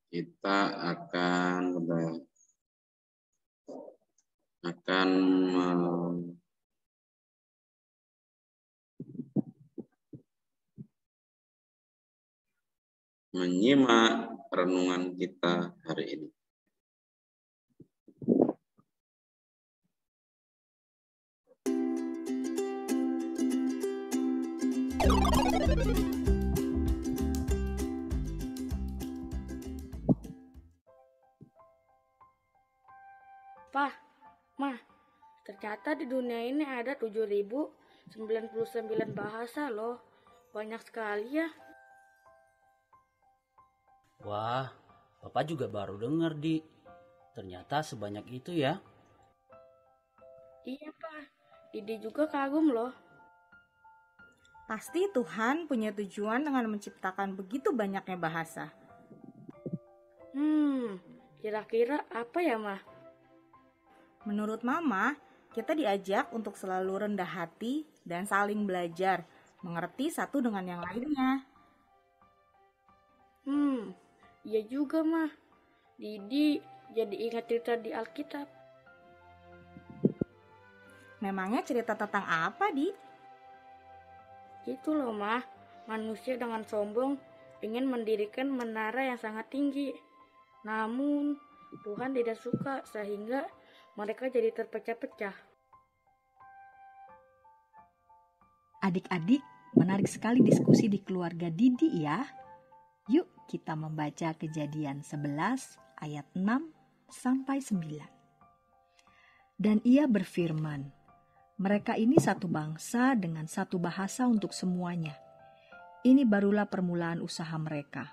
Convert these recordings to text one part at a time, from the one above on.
kita akan menyimak renungan kita hari ini. Pak, Ma, ternyata di dunia ini ada 7.099 bahasa loh. Banyak sekali ya. Wah, Bapak juga baru dengar, Di. Ternyata sebanyak itu ya. Iya, Pak. Didi juga kagum loh. Pasti Tuhan punya tujuan dengan menciptakan begitu banyaknya bahasa. Kira-kira apa ya, Ma? Menurut Mama, kita diajak untuk selalu rendah hati dan saling belajar, mengerti satu dengan yang lainnya. Iya juga, Ma. Didi jadi ingat cerita di Alkitab. Memangnya cerita tentang apa, Di? Itu loh, Ma. Manusia dengan sombong ingin mendirikan menara yang sangat tinggi. Namun, Tuhan tidak suka sehingga mereka jadi terpecah-pecah. Adik-adik, menarik sekali diskusi di keluarga Didi ya. Yuk kita membaca Kejadian 11 ayat 6 sampai 9. Dan ia berfirman, mereka ini satu bangsa dengan satu bahasa untuk semuanya. Ini barulah permulaan usaha mereka.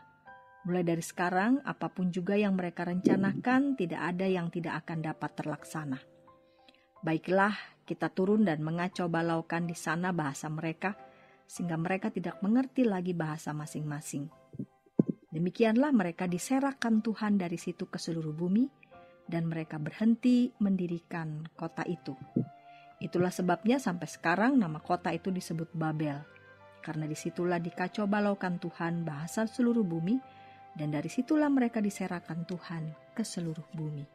Mulai dari sekarang, apapun juga yang mereka rencanakan, tidak ada yang tidak akan dapat terlaksana. Baiklah, kita turun dan mengacau balaukan di sana bahasa mereka, sehingga mereka tidak mengerti lagi bahasa masing-masing. Demikianlah mereka diserahkan Tuhan dari situ ke seluruh bumi, dan mereka berhenti mendirikan kota itu. Itulah sebabnya sampai sekarang nama kota itu disebut Babel, karena disitulah dikacau balaukan Tuhan bahasa seluruh bumi, dan dari situlah mereka diserahkan Tuhan ke seluruh bumi.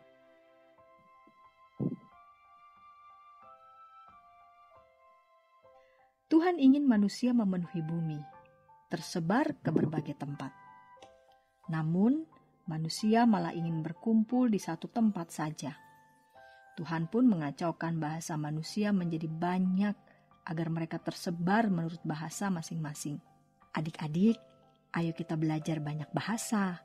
Tuhan ingin manusia memenuhi bumi, tersebar ke berbagai tempat. Namun, manusia malah ingin berkumpul di satu tempat saja. Tuhan pun mengacaukan bahasa manusia menjadi banyak agar mereka tersebar menurut bahasa masing-masing. Adik-adik, ayo kita belajar banyak bahasa.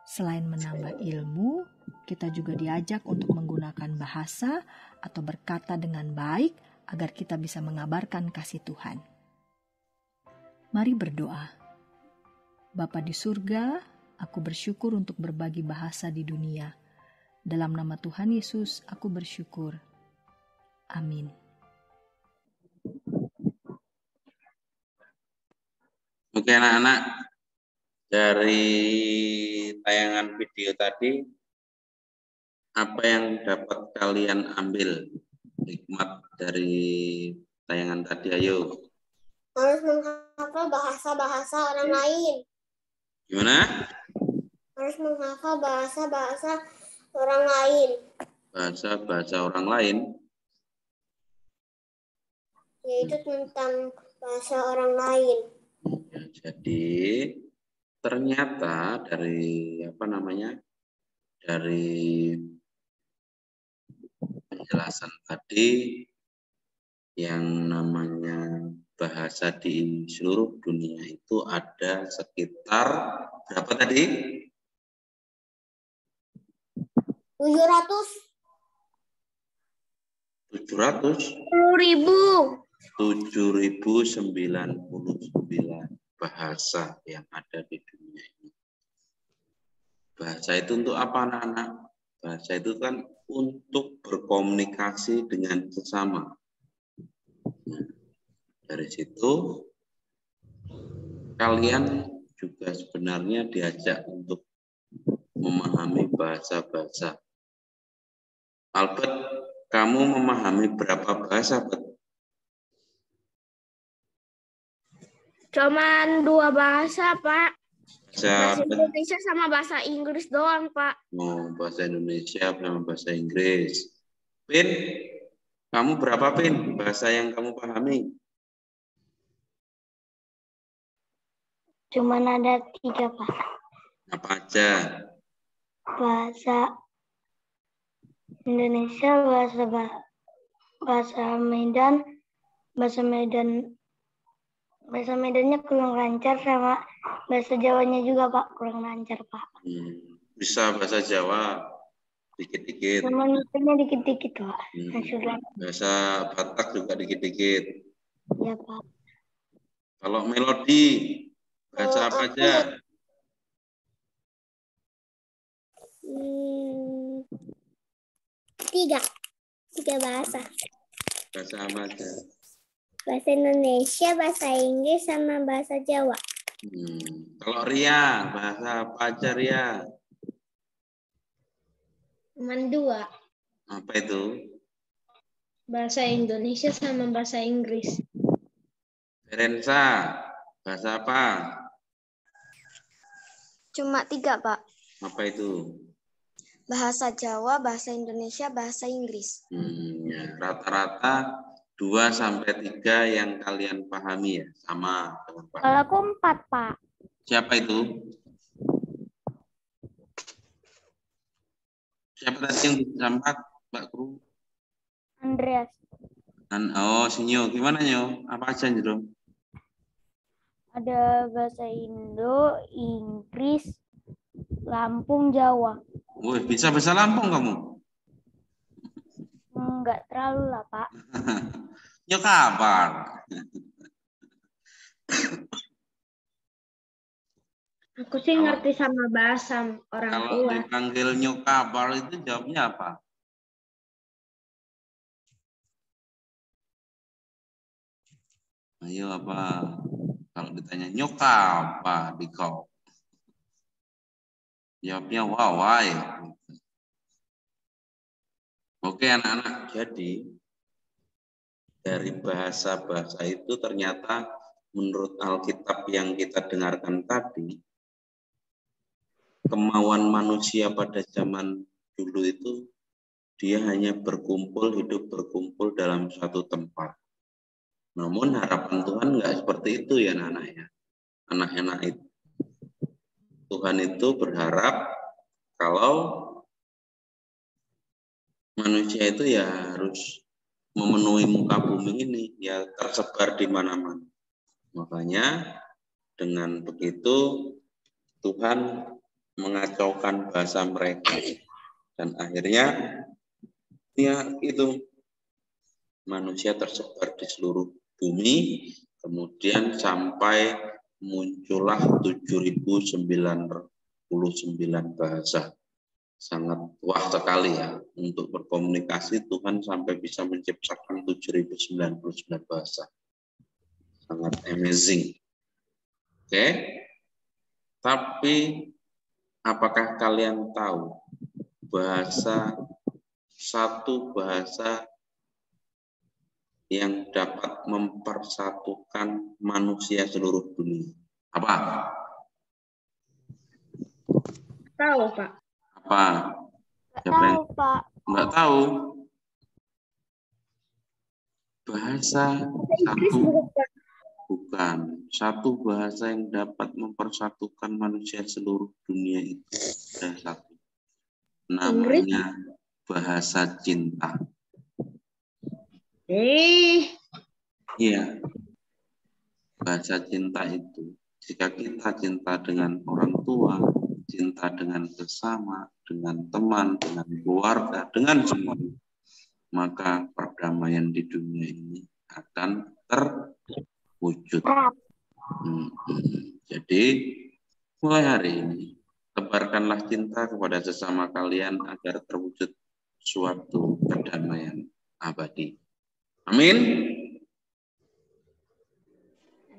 Selain menambah ilmu, kita juga diajak untuk menggunakan bahasa atau berkata dengan baik agar kita bisa mengabarkan kasih Tuhan. Mari berdoa. Bapa di surga, aku bersyukur untuk berbagi bahasa di dunia. Dalam nama Tuhan Yesus, aku bersyukur. Amin. Oke anak-anak, dari tayangan video tadi, apa yang dapat kalian ambil hikmat dari tayangan tadi? Ayo. Harus menghafal bahasa-bahasa orang lain. Gimana? Harus menghafal bahasa-bahasa orang lain. Bahasa-bahasa orang lain? Yaitu tentang bahasa orang lain. Ya, jadi ternyata dari dari penjelasan tadi yang namanya bahasa di seluruh dunia itu ada sekitar berapa tadi? 700. 7.099 bahasa yang ada di dunia ini. Bahasa itu untuk apa anak-anak? Bahasa itu kan untuk berkomunikasi dengan sesama. Nah, dari situ kalian juga sebenarnya diajak untuk memahami bahasa-bahasa. Albert, kamu memahami berapa bahasa, Bet? Cuman 2 bahasa, Pak. Bahasa Bahasa Indonesia sama bahasa Inggris doang, Pak. bahasa Indonesia sama bahasa Inggris. Pin, kamu berapa Pin bahasa yang kamu pahami? Cuman ada 3, Pak. Apa aja? Bahasa Indonesia, bahasa Medannya kurang lancar, sama bahasa Jawanya juga, Pak, kurang lancar, Pak. Bisa bahasa Jawa dikit-dikit. Sama nutanya dikit-dikit, Pak. Bahasa Batak juga dikit-dikit. Ya, Pak. Kalau melodi, bahasa apa aja? 3 bahasa. Bahasa apa aja? Bahasa Indonesia, bahasa Inggris, sama bahasa Jawa. Kalau Ria, bahasa apa aja Ria? Cuman 2. Apa itu? Bahasa Indonesia sama bahasa Inggris. Ferensa, bahasa apa? Cuma 3, Pak. Apa itu? Bahasa Jawa, bahasa Indonesia, bahasa Inggris. Ya, rata-rata 2-3 yang kalian pahami ya, sama dengan Pak. Kalau aku 4, Pak. Siapa itu? Siapa tadi yang bisa 4, Pak Guru? Andreas. Oh, si Nyo. Gimana Nyo? Apa aja Nyo? Ada bahasa Indo, Inggris, Lampung, Jawa. Wih, bisa bahasa Lampung kamu? Enggak terlalu lah, Pak. Nyo kabar? Aku sih ngerti sama bahasa orang tua. Kalau dipanggil Nyo kabar itu jawabnya apa? Ayo apa? Kalau ditanya nyoka apa di kau? Jawabnya wawai. Oke anak-anak, jadi dari bahasa-bahasa itu ternyata menurut Alkitab yang kita dengarkan tadi, kemauan manusia pada zaman dulu itu dia hanya hidup berkumpul dalam satu tempat. Namun harapan Tuhan nggak seperti itu ya anak-anak ya. Anak-anak itu Tuhan itu berharap kalau manusia itu ya harus memenuhi muka bumi ini, ya tersebar di mana-mana. Makanya dengan begitu Tuhan mengacaukan bahasa mereka. Dan akhirnya ya itu manusia tersebar di seluruh bumi, kemudian sampai muncullah 7.099 bahasa. Sangat wah sekali ya, untuk berkomunikasi Tuhan sampai bisa menciptakan 7.099 bahasa. Sangat amazing. Oke. Tapi apakah kalian tahu satu bahasa yang dapat mempersatukan manusia seluruh dunia? Apa? Tahu, Pak. Apa? Tahu, Pak. Nggak tahu. Bahasa satu. Bukan. Satu bahasa yang dapat mempersatukan manusia seluruh dunia itu ada satu. Namanya bahasa cinta. Iya. Bahasa cinta itu, jika kita cinta dengan orang tua, cinta dengan sesama, dengan teman, dengan keluarga, dengan semuanya, maka perdamaian di dunia ini akan terwujud. Jadi, mulai hari ini, tebarkanlah cinta kepada sesama kalian agar terwujud suatu perdamaian abadi. Amin.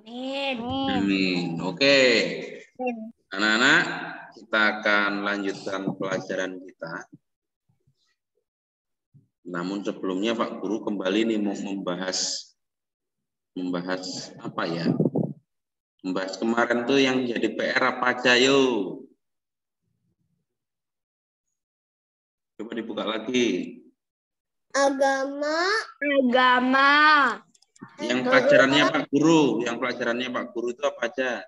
Amin. Oke. Anak-anak, kita akan lanjutkan pelajaran kita. Namun sebelumnya Pak Guru kembali nih mau membahas apa ya? Membahas kemarin tuh yang jadi PR apa aja, yuk. Coba dibuka lagi. Agama. Yang pelajarannya Pak Guru, itu apa aja?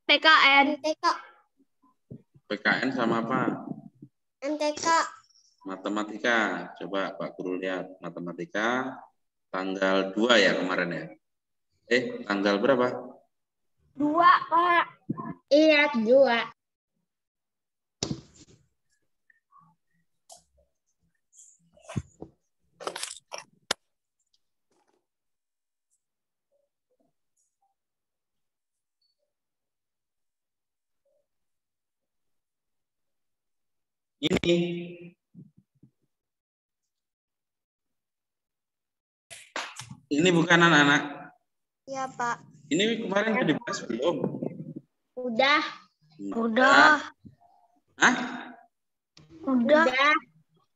PKN. PKN sama apa? MTK. Matematika. Coba Pak Guru lihat. Matematika tanggal 2 ya kemarin ya? Tanggal berapa? 2, Pak. Iya, 2. Ini bukan anak-anak. Iya, Pak. Ini kemarin sudah dibahas belum? Udah. Hah? Udah.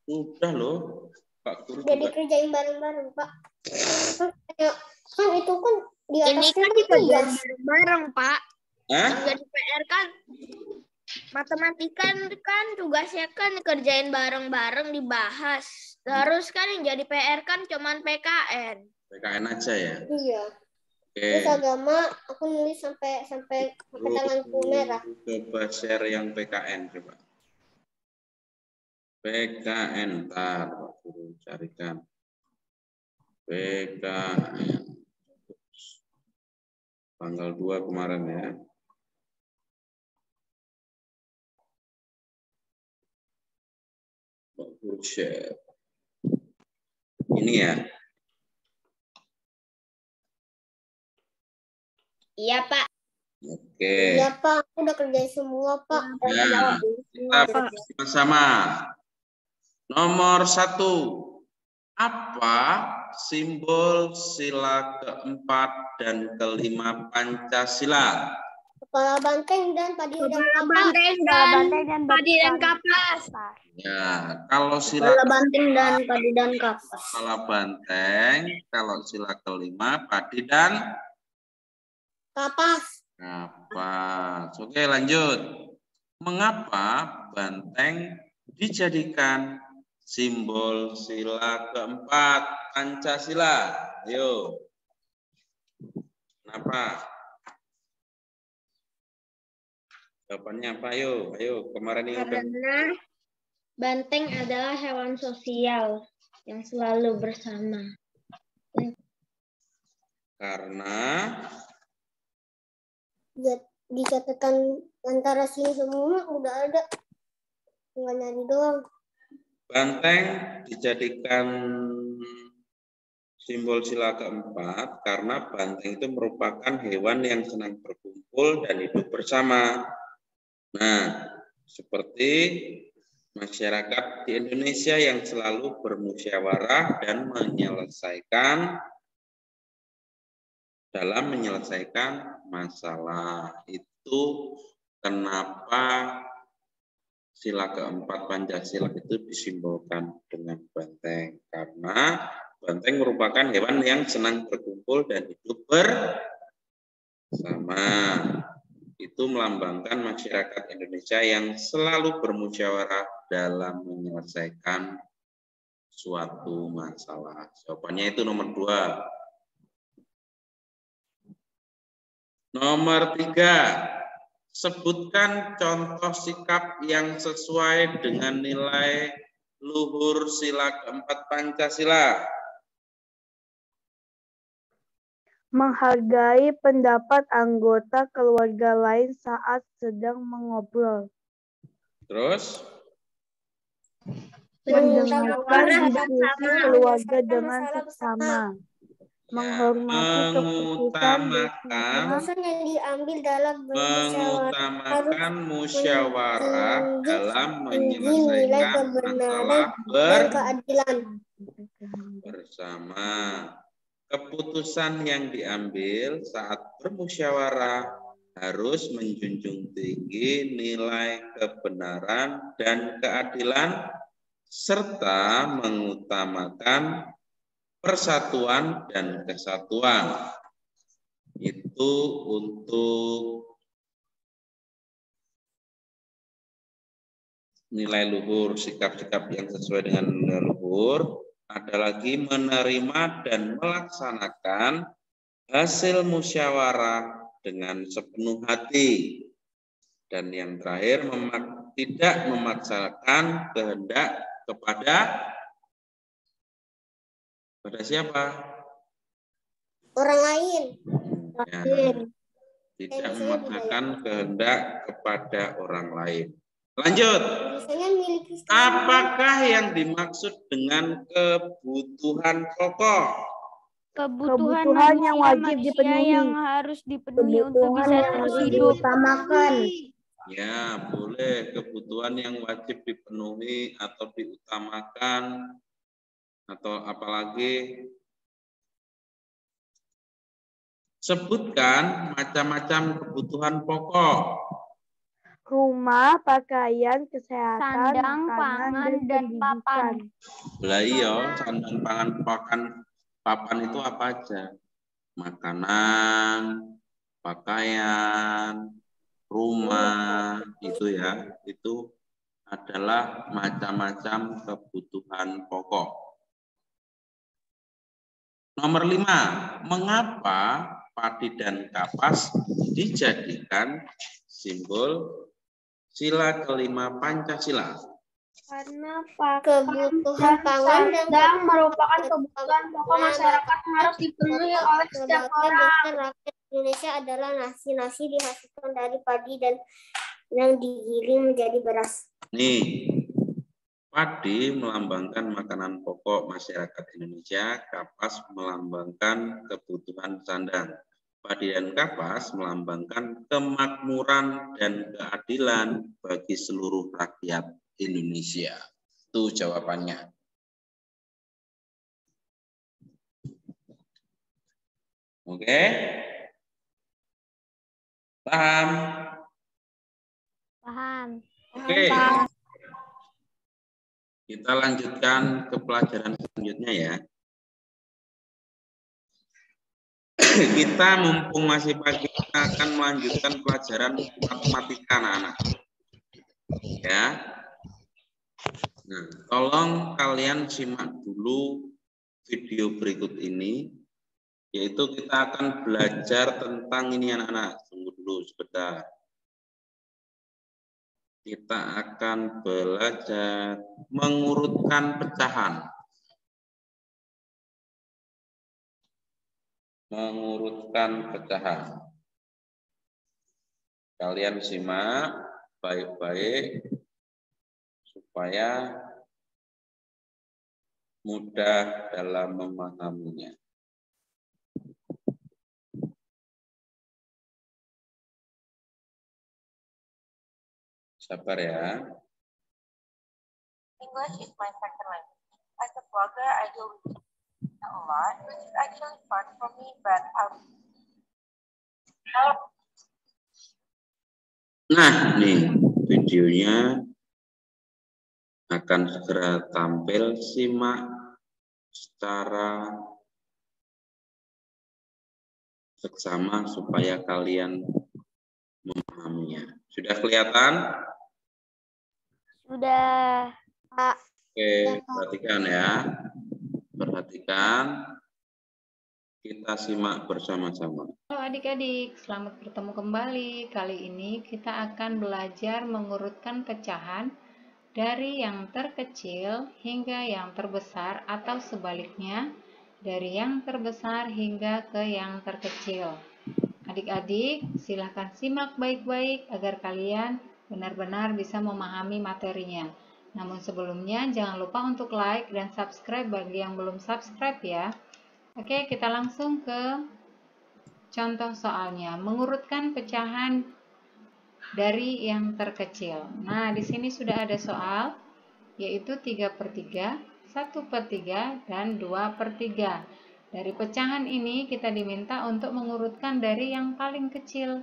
Udah loh. Pak Guru Udah juga. dikerjain bareng-bareng, Pak. Kan itu kan di atasnya kan dikerjain bareng-bareng, Pak. Hah? Jadi PR kan matematika kan tugasnya kan dikerjain bareng-bareng dibahas. Terus kan yang jadi PR kan cuman PKN. PKN aja ya? Iya. Oke. Terus agama aku nulis sampai tanganku merah. Coba share yang PKN coba. PKN, ntar Pak Guru carikan. PKN. Tanggal 2 kemarin ya. Pak Guru share. Ini ya. Iya, Pak. Oke. Iya, Pak. Aku udah kerjain semua, Pak. Ya, kita bersama. Nomor 1. Apa simbol sila keempat dan kelima Pancasila? Kepala banteng dan padi dan kapas. Ya, kalau sila Kepala banteng dan padi dan kapas. kepala banteng, kalau sila kelima padi dan Kapas. kapas. Oke, lanjut. Mengapa banteng dijadikan simbol sila keempat Pancasila? Ayo. Kenapa? Jawabannya apa? Ayo. Kemarin ini Karena banteng adalah hewan sosial yang selalu bersama. karena Dicatatkan antara sini semua udah ada. Tinggal nyari doang. banteng dijadikan simbol sila keempat karena banteng itu merupakan hewan yang senang berkumpul dan hidup bersama. Nah, seperti masyarakat di Indonesia yang selalu bermusyawarah dan menyelesaikan masalah. Itu kenapa sila keempat Pancasila itu disimbolkan dengan banteng. Karena banteng merupakan hewan yang senang berkumpul dan hidup bersama. Itu melambangkan masyarakat Indonesia yang selalu bermusyawarah dalam menyelesaikan suatu masalah. Jawabannya itu nomor 2. Nomor 3. Sebutkan contoh sikap yang sesuai dengan nilai luhur sila keempat Pancasila. Menghargai pendapat anggota keluarga lain saat sedang mengobrol. Terus? Mendengarkan diskusi keluarga dengan seksama. Keputusan yang diambil dalam mengutamakan musyawarah dalam menyelesaikan masalah keadilan bersama. Keputusan yang diambil saat bermusyawarah harus menjunjung tinggi nilai kebenaran dan keadilan serta mengutamakan persatuan dan kesatuan. Itu Tentu untuk nilai luhur, sikap-sikap yang sesuai dengan nilai luhur, ada lagi menerima dan melaksanakan hasil musyawarah dengan sepenuh hati. Dan yang terakhir, tidak memaksakan kehendak kepada siapa? Orang lain. Ya, tidak memaksakan kehendak kepada orang lain. Lanjut. Apakah yang dimaksud dengan kebutuhan pokok? Kebutuhan yang wajib dipenuhi. Yang harus dipenuhi untuk bisa terus hidup. Ya, boleh kebutuhan yang wajib dipenuhi atau diutamakan, atau apalagi sebutkan macam-macam kebutuhan pokok. Rumah, pakaian, kesehatan, Sandang, makanan, pangan, dan papan. Lah iya, sandang, pangan, papan itu apa aja? Makanan, pakaian, rumah, itu ya, itu adalah macam-macam kebutuhan pokok. Nomor 5, mengapa padi dan kapas dijadikan simbol sila kelima Pancasila? Karena kebutuhan pangan dan merupakan kebutuhan pokok masyarakat yang harus dipenuhi oleh setiap orang. Rakyat Indonesia adalah nasi dihasilkan dari padi dan yang digiling menjadi beras. Nih, padi melambangkan makanan pokok masyarakat Indonesia, kapas melambangkan kebutuhan sandang. Padi dan kapas melambangkan kemakmuran dan keadilan bagi seluruh rakyat Indonesia. Itu jawabannya. Oke? Paham? Paham. Oke. Kita lanjutkan ke pelajaran selanjutnya ya. Kita mumpung masih pagi, kita akan melanjutkan pelajaran matematika anak-anak. Ya. Nah, tolong kalian simak dulu video berikut ini, yaitu kita akan belajar tentang ini anak-anak. Tunggu dulu sebentar. Kita akan belajar mengurutkan pecahan. Mengurutkan pecahan. Kalian simak baik-baik supaya mudah dalam memahaminya. Sabar ya. English is my second language. As a blogger, I deal with a lot, which is actually fun for me, but Nah, nih videonya akan segera tampil, simak secara seksama supaya kalian memahaminya. Sudah kelihatan? Sudah. Oke, perhatikan ya. Perhatikan. Kita simak bersama-sama. Halo adik-adik, selamat bertemu kembali. Kali ini kita akan belajar mengurutkan pecahan dari yang terkecil hingga yang terbesar atau sebaliknya, dari yang terbesar hingga ke yang terkecil. Adik-adik, silahkan simak baik-baik agar kalian benar-benar bisa memahami materinya. Namun sebelumnya jangan lupa untuk like dan subscribe bagi yang belum subscribe ya. Oke, kita langsung ke contoh soalnya. Mengurutkan pecahan dari yang terkecil. Nah, di sini sudah ada soal, yaitu 3/3, 1/3, dan 2/3. Dari pecahan ini kita diminta untuk mengurutkan dari yang paling kecil.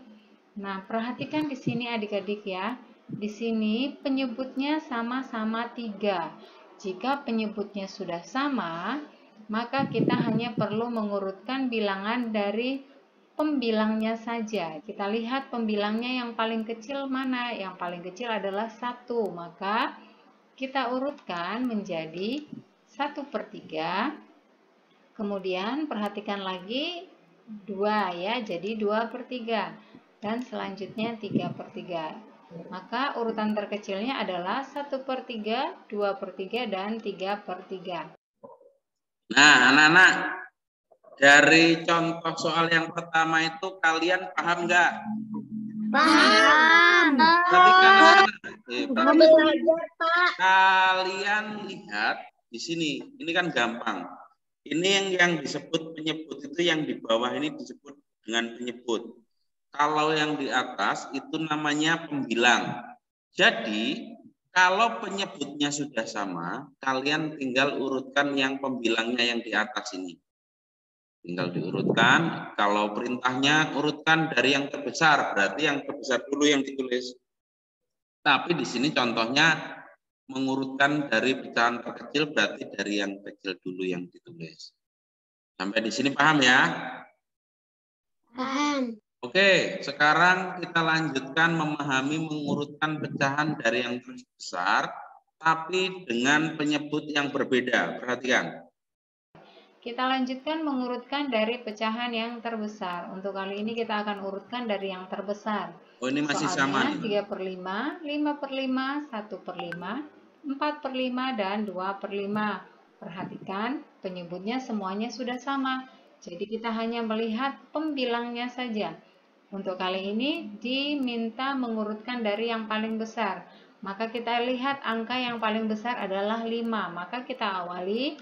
Nah, perhatikan di sini adik-adik ya. Di sini penyebutnya sama-sama 3. Jika penyebutnya sudah sama, maka kita hanya perlu mengurutkan bilangan dari pembilangnya saja. Kita lihat pembilangnya yang paling kecil mana? Yang paling kecil adalah 1. Maka kita urutkan menjadi 1/3. Kemudian perhatikan lagi 2 ya, jadi 2/3. Dan selanjutnya 3/3. Maka urutan terkecilnya adalah 1/3, 2/3, dan 3/3. Nah, anak-anak, dari contoh soal yang pertama itu kalian paham nggak? Paham. Perhatikan anak-anak. Belajar, Pak. Kalian lihat di sini, ini kan gampang. Ini yang disebut penyebut itu yang di bawah ini disebut dengan penyebut. Kalau yang di atas itu namanya pembilang. Jadi kalau penyebutnya sudah sama, kalian tinggal urutkan yang pembilangnya yang di atas ini. Tinggal diurutkan. Kalau perintahnya urutkan dari yang terbesar, berarti yang terbesar dulu yang ditulis. Tapi di sini contohnya mengurutkan dari pecahan terkecil, berarti dari yang kecil dulu yang ditulis. Sampai di sini paham ya? Paham. Oke, sekarang kita lanjutkan memahami mengurutkan pecahan dari yang terbesar, tapi dengan penyebut yang berbeda. Perhatikan. Kita lanjutkan mengurutkan dari pecahan yang terbesar. Untuk kali ini kita akan urutkan dari yang terbesar. Oh, ini masih sama Soalnya nih. 3/5, 5/5, 1/5, 4/5, dan 2/5. Perhatikan, penyebutnya semuanya sudah sama. Jadi kita hanya melihat pembilangnya saja. Untuk kali ini diminta mengurutkan dari yang paling besar. Maka kita lihat angka yang paling besar adalah 5. Maka kita awali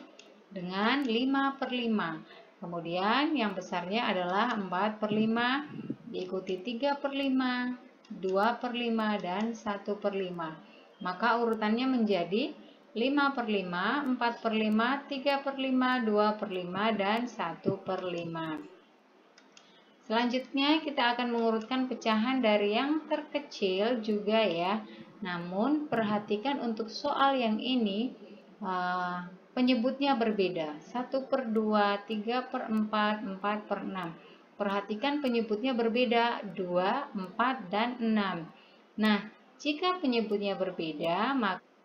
dengan 5/5. Kemudian yang besarnya adalah 4/5, diikuti 3/5, 2/5, dan 1/5. Maka urutannya menjadi 5/5, 4/5, 3/5, 2/5, dan 1/5. Selanjutnya kita akan mengurutkan pecahan dari yang terkecil juga ya. Namun perhatikan untuk soal yang ini penyebutnya berbeda. 1/2, 3/4, 4/6. Perhatikan penyebutnya berbeda, 2, 4, dan 6. Nah, jika penyebutnya berbeda,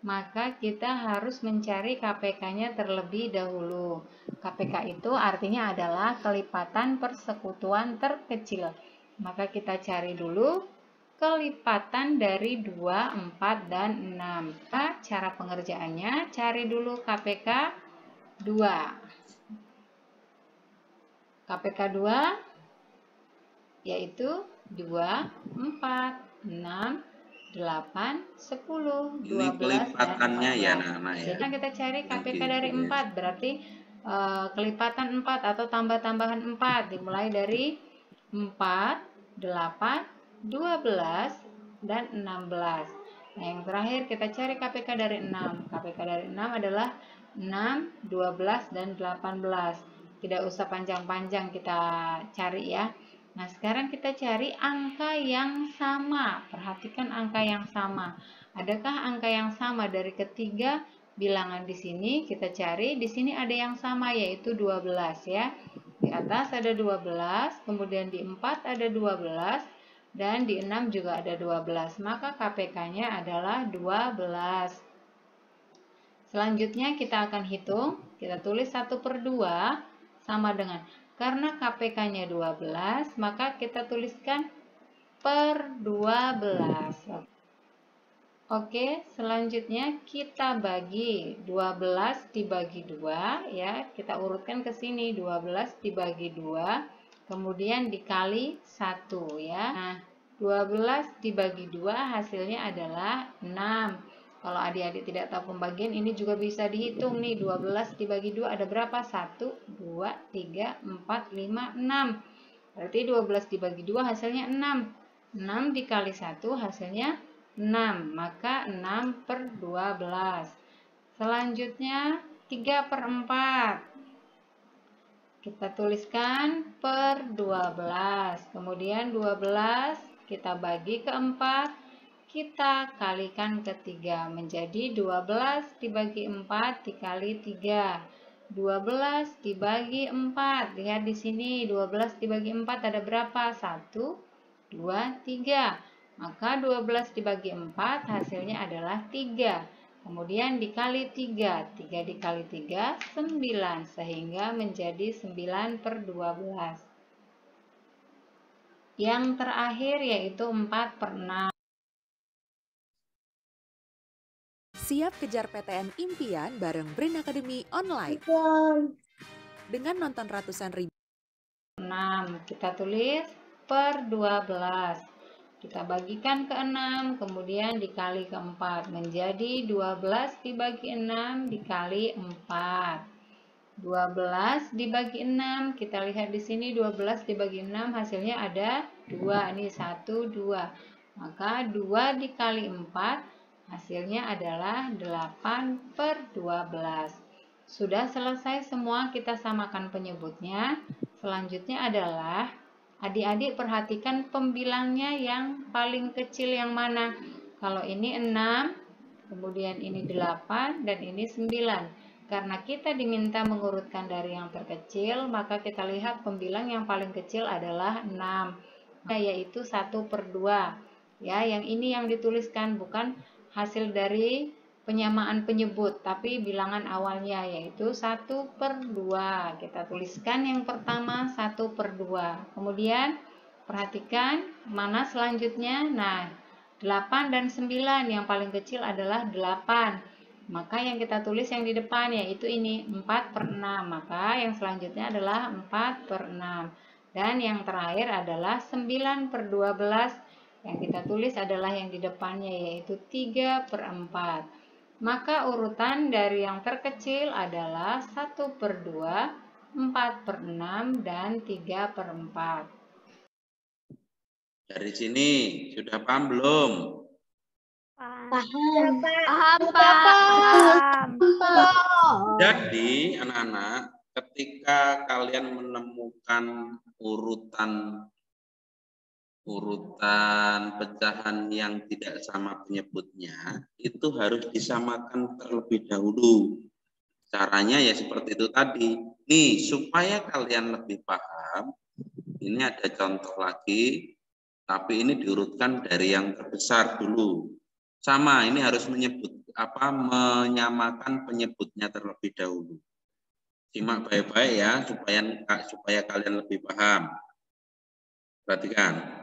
maka kita harus mencari KPK-nya terlebih dahulu. KPK itu artinya adalah kelipatan persekutuan terkecil. Maka kita cari dulu kelipatan dari 2, 4, dan 6. Nah, cara pengerjaannya, cari dulu KPK 2. KPK 2 yaitu 2, 4, 6, 8, 10, 12, ini kelipatannya dan 14. Ya, anak-anak ya. Jadi kita cari KPK dari 4, berarti kelipatan 4 atau tambah-tambahan 4 dimulai dari 4, 8, 12, dan 16. Nah, yang terakhir kita cari KPK dari 6. KPK dari 6 adalah 6, 12, dan 18. Tidak usah panjang-panjang kita cari ya. Nah, sekarang kita cari angka yang sama. Perhatikan angka yang sama. Adakah angka yang sama dari ketiga bilangan di sini? Kita cari. Di sini ada yang sama yaitu 12 ya. Di atas ada 12, kemudian di 4 ada 12, dan di 6 juga ada 12. Maka KPK-nya adalah 12. Selanjutnya kita akan hitung. Kita tulis 1/2 sama dengan, karena KPK-nya 12, maka kita tuliskan per 12. Oke, selanjutnya kita bagi 12 dibagi 2 ya. Kita urutkan ke sini, 12 dibagi 2, kemudian dikali 1 ya. Nah, 12 dibagi 2 hasilnya adalah 6. Kalau adik-adik tidak tahu pembagian, ini juga bisa dihitung nih. 12 dibagi 2 ada berapa? 1, 2, 3, 4, 5, 6. Berarti 12 dibagi 2 hasilnya 6. 6 dikali 1 hasilnya 6. Maka 6/12. Selanjutnya 3/4. Kita tuliskan per 12. Kemudian 12 kita bagi ke 4. Kita kalikan ke 3 menjadi 12 dibagi 4 dikali 3. 12 dibagi 4. Lihat di sini, 12 dibagi 4 ada berapa? 1, 2, 3. Maka 12 dibagi 4 hasilnya adalah 3. Kemudian dikali 3. 3 dikali 3, 9. Sehingga menjadi 9/12. Yang terakhir yaitu 4/6. Siap kejar PTN impian bareng Brain Academy Online. Dengan nonton ratusan ribu. 6. Kita tulis per 12. Kita bagikan ke 6, kemudian dikali ke 4. Menjadi 12 dibagi 6 dikali 4. 12 dibagi 6. Kita lihat di sini 12 dibagi 6 hasilnya ada 2. Ini 1, 2. Maka 2 dikali 4 hasilnya adalah 8/12. Sudah selesai semua, kita samakan penyebutnya. Selanjutnya adalah adik-adik perhatikan pembilangnya yang paling kecil yang mana. Kalau ini 6, kemudian ini 8, dan ini 9. Karena kita diminta mengurutkan dari yang terkecil, maka kita lihat pembilang yang paling kecil adalah 6, yaitu 1/2. Ya, yang ini yang dituliskan, bukan hasil dari penyamaan penyebut, tapi bilangan awalnya yaitu 1/2. Kita tuliskan yang pertama 1/2. Kemudian perhatikan mana selanjutnya. Nah, 8 dan 9 yang paling kecil adalah 8. Maka yang kita tulis yang di depan yaitu ini 4/6. Maka yang selanjutnya adalah 4/6. Dan yang terakhir adalah 9/12. Yang kita tulis adalah yang di depannya yaitu 3/4. Maka urutan dari yang terkecil adalah 1/2, 4/6, dan 3/4. Dari sini sudah paham belum? Paham. Jadi anak-anak, ketika kalian menemukan urutan pecahan yang tidak sama penyebutnya, itu harus disamakan terlebih dahulu. Caranya ya seperti itu tadi. Nih, supaya kalian lebih paham, ini ada contoh lagi, tapi ini diurutkan dari yang terbesar dulu. Sama, ini harus menyamakan penyebutnya terlebih dahulu. Simak baik-baik ya, supaya kalian lebih paham. Perhatikan.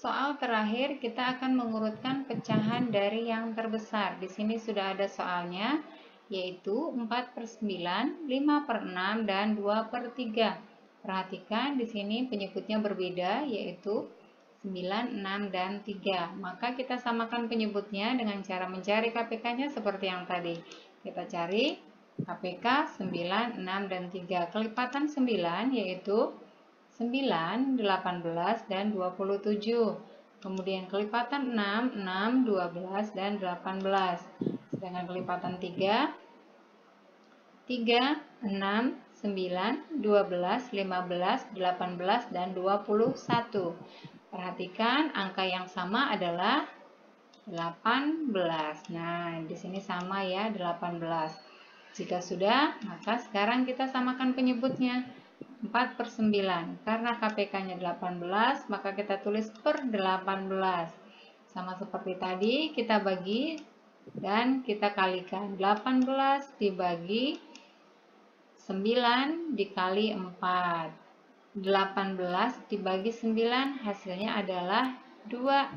Soal terakhir, kita akan mengurutkan pecahan dari yang terbesar. Di sini sudah ada soalnya, yaitu 4/9, 5/6, dan 2/3. Perhatikan di sini penyebutnya berbeda, yaitu 9, 6, dan 3. Maka kita samakan penyebutnya dengan cara mencari KPK-nya seperti yang tadi. Kita cari KPK 9, 6, dan 3. Kelipatan 9 yaitu 9, 18, dan 27. Kemudian kelipatan 6, 6, 12, dan 18. Sedangkan kelipatan 3, 3, 6, 9, 12, 15, 18, dan 21. Perhatikan angka yang sama adalah 18. Nah, di sini sama ya, 18. Jika sudah, maka sekarang kita samakan penyebutnya. 4/9. Karena KPK-nya 18, maka kita tulis per 18. Sama seperti tadi, kita bagi dan kita kalikan. 18 dibagi 9 dikali 4. 18 dibagi 9 hasilnya adalah 2.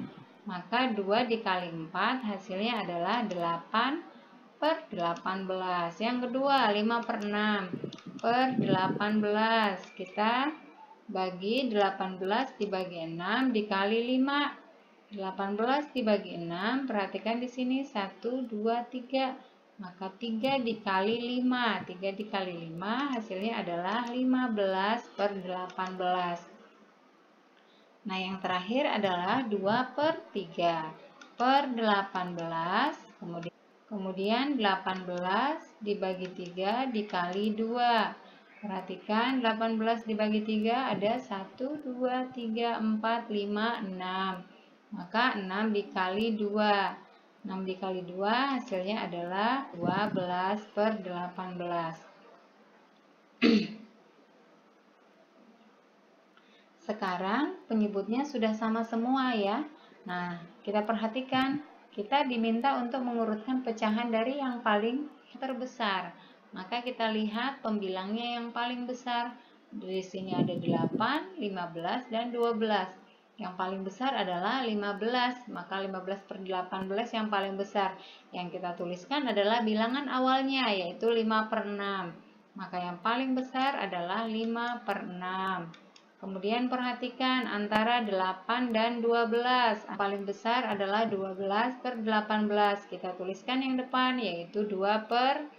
Maka 2 dikali 4 hasilnya adalah 8/18. Yang kedua, 5/6 per 18. Kita bagi 18 dibagi 6 dikali 5. 18 dibagi 6, perhatikan di sini 1, 2, 3. Maka 3 dikali 5. 3 dikali 5 hasilnya adalah 15/18. Nah, yang terakhir adalah 2/3 per 18. Kemudian 18 dibagi 3 dikali 2. Perhatikan 18 dibagi 3 ada 1, 2, 3, 4, 5, 6. Maka 6 dikali 2. 6 dikali 2 hasilnya adalah 12/18. Sekarang penyebutnya sudah sama semua ya. Nah, kita perhatikan, kita diminta untuk mengurutkan pecahan dari yang paling terbesar. Maka kita lihat pembilangnya yang paling besar. Di sini ada 8, 15, dan 12. Yang paling besar adalah 15, maka 15 per 18 yang paling besar. Yang kita tuliskan adalah bilangan awalnya, yaitu 5 per 6. Maka yang paling besar adalah 5 per 6. Kemudian perhatikan antara 8 dan 12. Yang paling besar adalah 12 per 18. Kita tuliskan yang depan, yaitu 2 per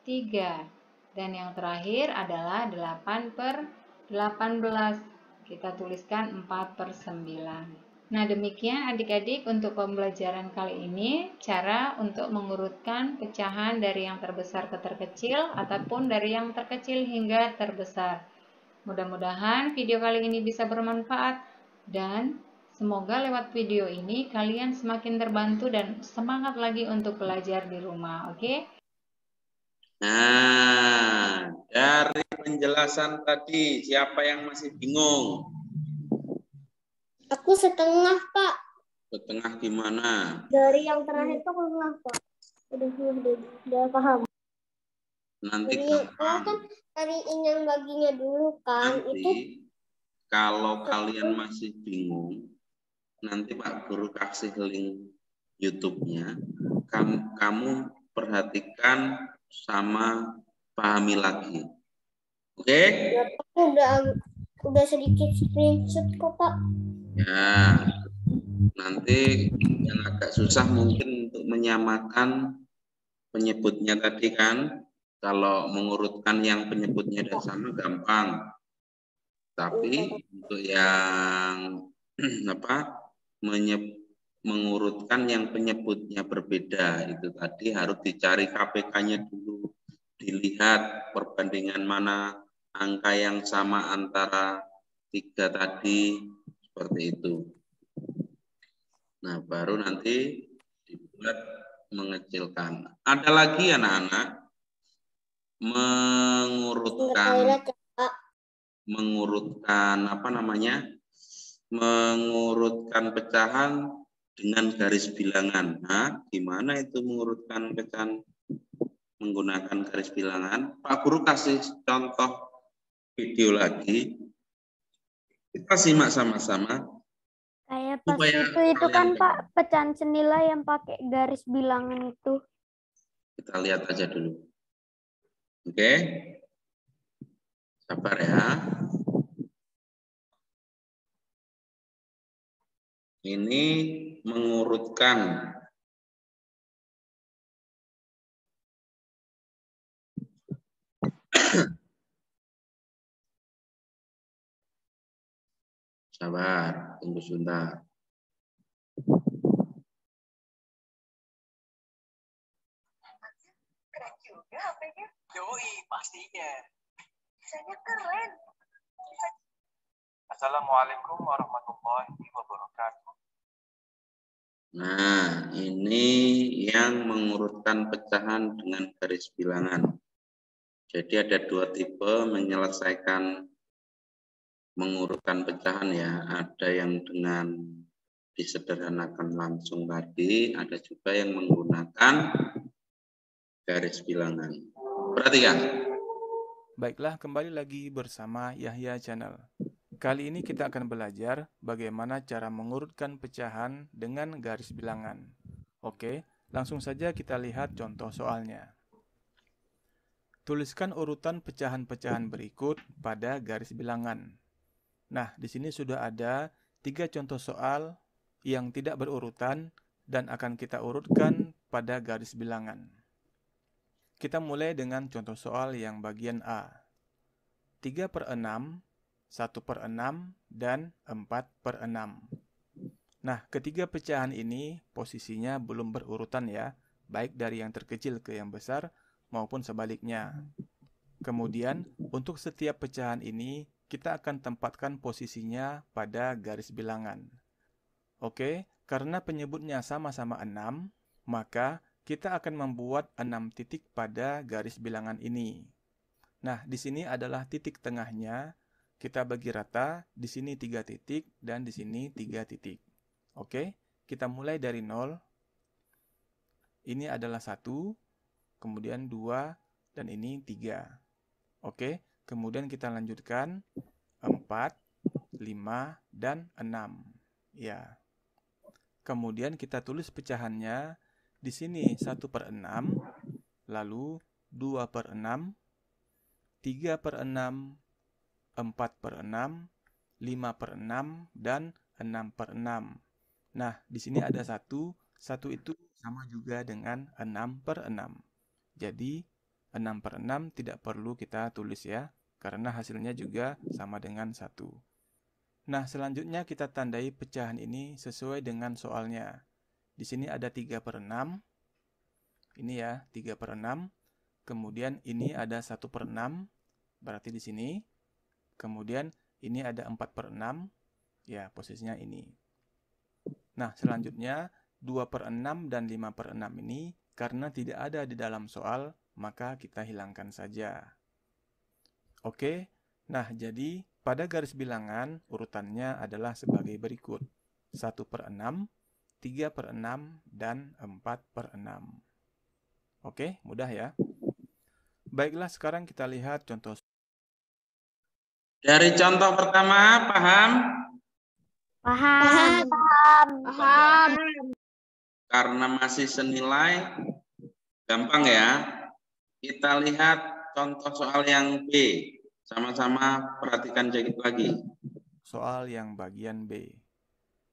3. Dan yang terakhir adalah 8 per 18. Kita tuliskan 4 per 9. Nah, demikian adik-adik untuk pembelajaran kali ini, cara untuk mengurutkan pecahan dari yang terbesar ke terkecil ataupun dari yang terkecil hingga terbesar. Mudah-mudahan video kali ini bisa bermanfaat dan semoga lewat video ini kalian semakin terbantu dan semangat lagi untuk belajar di rumah, oke? Nah, dari penjelasan tadi, siapa yang masih bingung? Aku setengah, Pak. Setengah gimana? Dari yang terakhir tuh aku setengah, Pak. Udah paham. Nanti kan cariin yang baginya dulu kan. nanti, Itu kalau kalian masih bingung, nanti Pak Guru kasih link YouTube-nya. Kamu perhatikan sama pahami lagi. Oke? ya, aku udah sedikit screenshot kok, Pak. Ya. Nanti yang agak susah mungkin untuk menyamakan penyebutnya tadi kan. Kalau mengurutkan yang penyebutnya dan sama gampang. Tapi untuk yang mengurutkan yang penyebutnya berbeda itu tadi harus dicari KPK-nya dulu, dilihat perbandingan mana angka yang sama antara 3 tadi, seperti itu. Nah, baru nanti dibuat mengecilkan. Ada lagi anak-anak mengurutkan pecahan dengan garis bilangan. Nah, gimana itu mengurutkan pecahan menggunakan garis bilangan? Pak Guru kasih contoh video lagi. Kita simak sama-sama. Kayak pas itu kan Pak, pecahan senilai yang pakai garis bilangan itu. Kita lihat aja dulu. Oke? Sabar ya. Ini mengurutkan sabar, tunggu sebentar. Keren juga HP-nya. Yoi, pastinya. Desainnya keren. Assalamualaikum warahmatullahi wabarakatuh. Nah, ini yang mengurutkan pecahan dengan garis bilangan. Jadi ada 2 tipe menyelesaikan mengurutkan pecahan ya. Ada yang dengan disederhanakan langsung tadi, ada juga yang menggunakan garis bilangan. Perhatikan. Baiklah, kembali lagi bersama Yahya Channel. Kali ini kita akan belajar bagaimana cara mengurutkan pecahan dengan garis bilangan. Oke, langsung saja kita lihat contoh soalnya. Tuliskan urutan pecahan-pecahan berikut pada garis bilangan. Nah, di sini sudah ada 3 contoh soal yang tidak berurutan dan akan kita urutkan pada garis bilangan. Kita mulai dengan contoh soal yang bagian A. 3 per 6, 1 per 6, dan 4 per 6. Nah, ketiga pecahan ini posisinya belum berurutan ya, baik dari yang terkecil ke yang besar maupun sebaliknya. Kemudian, untuk setiap pecahan ini, kita akan tempatkan posisinya pada garis bilangan. Oke, karena penyebutnya sama-sama 6, maka kita akan membuat 6 titik pada garis bilangan ini. Nah, di sini adalah titik tengahnya. Kita bagi rata, di sini 3 titik dan di sini 3 titik. Oke, kita mulai dari 0. Ini adalah 1, kemudian 2, dan ini 3. Oke, kemudian kita lanjutkan 4, 5, dan 6. Ya. Kemudian kita tulis pecahannya. Di sini 1/6, lalu 2/6, 3/6, 4/6, 5/6, dan 6/6. Nah, di sini ada 1. 1 itu sama juga dengan 6/6. Jadi, 6/6 tidak perlu kita tulis ya, karena hasilnya juga sama dengan 1. Nah, selanjutnya kita tandai pecahan ini sesuai dengan soalnya. Di sini ada 3/6. Ini ya, 3/6. Kemudian ini ada 1/6. Berarti di sini. Kemudian ini ada 4/6. Ya, posisinya ini. Nah, selanjutnya 2/6 dan 5/6 ini karena tidak ada di dalam soal, maka kita hilangkan saja. Oke. Nah, jadi pada garis bilangan urutannya adalah sebagai berikut. 1/6, 3/6, dan 4/6. Oke, mudah ya. Baiklah, sekarang kita lihat contoh. Dari contoh pertama, paham? Paham. Karena masih senilai, gampang ya. Kita lihat contoh soal yang B. Sama-sama perhatikan sedikit lagi. Soal yang bagian B.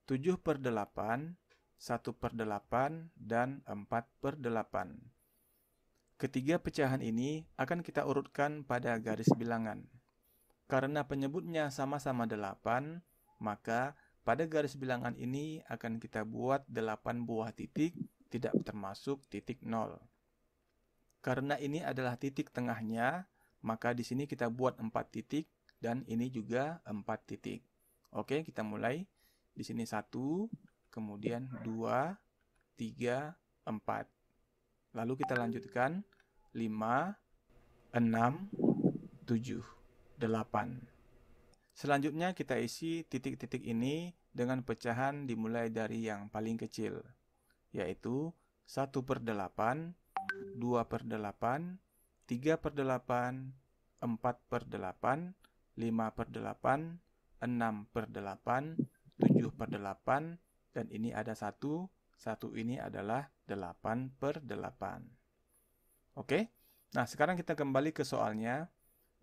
7/8, 1/8, dan 4/8. Ketiga pecahan ini akan kita urutkan pada garis bilangan. Karena penyebutnya sama-sama 8, maka pada garis bilangan ini akan kita buat 8 buah titik, tidak termasuk titik 0. Karena ini adalah titik tengahnya, maka di sini kita buat 4 titik, dan ini juga 4 titik. Oke, kita mulai. Di sini 1, kemudian 2, 3, 4. Lalu kita lanjutkan 5, 6, 7, 8. Selanjutnya kita isi titik-titik ini dengan pecahan dimulai dari yang paling kecil, yaitu 1/8, 2/8, 3/8, 4/8, 5/8, 6/8, 7/8, dan ini ada 1. 1 ini adalah 8/8. Oke, nah sekarang kita kembali ke soalnya.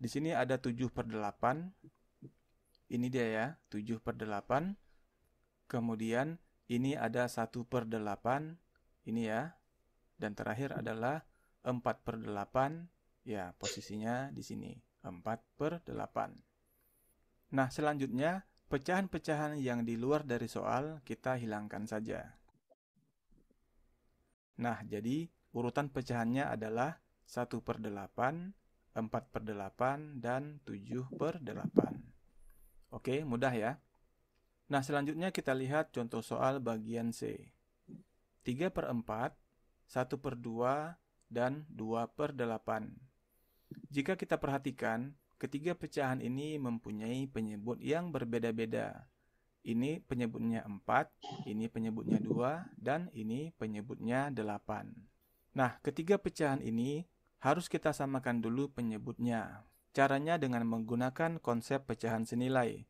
Di sini ada 7/8. Ini dia ya, 7/8. Kemudian ini ada 1/8. Ini ya. Dan terakhir adalah 4/8. Ya, posisinya di sini, 4/8. Nah, selanjutnya, pecahan-pecahan yang di luar dari soal kita hilangkan saja. Nah, jadi urutan pecahannya adalah 1/8, 4/8, dan 7/8. Oke, mudah ya. Nah, selanjutnya kita lihat contoh soal bagian C. 3/4, 1/2, dan 2/8. Jika kita perhatikan, ketiga pecahan ini mempunyai penyebut yang berbeda-beda. Ini penyebutnya 4, ini penyebutnya 2, dan ini penyebutnya 8. Nah, ketiga pecahan ini harus kita samakan dulu penyebutnya. Caranya dengan menggunakan konsep pecahan senilai.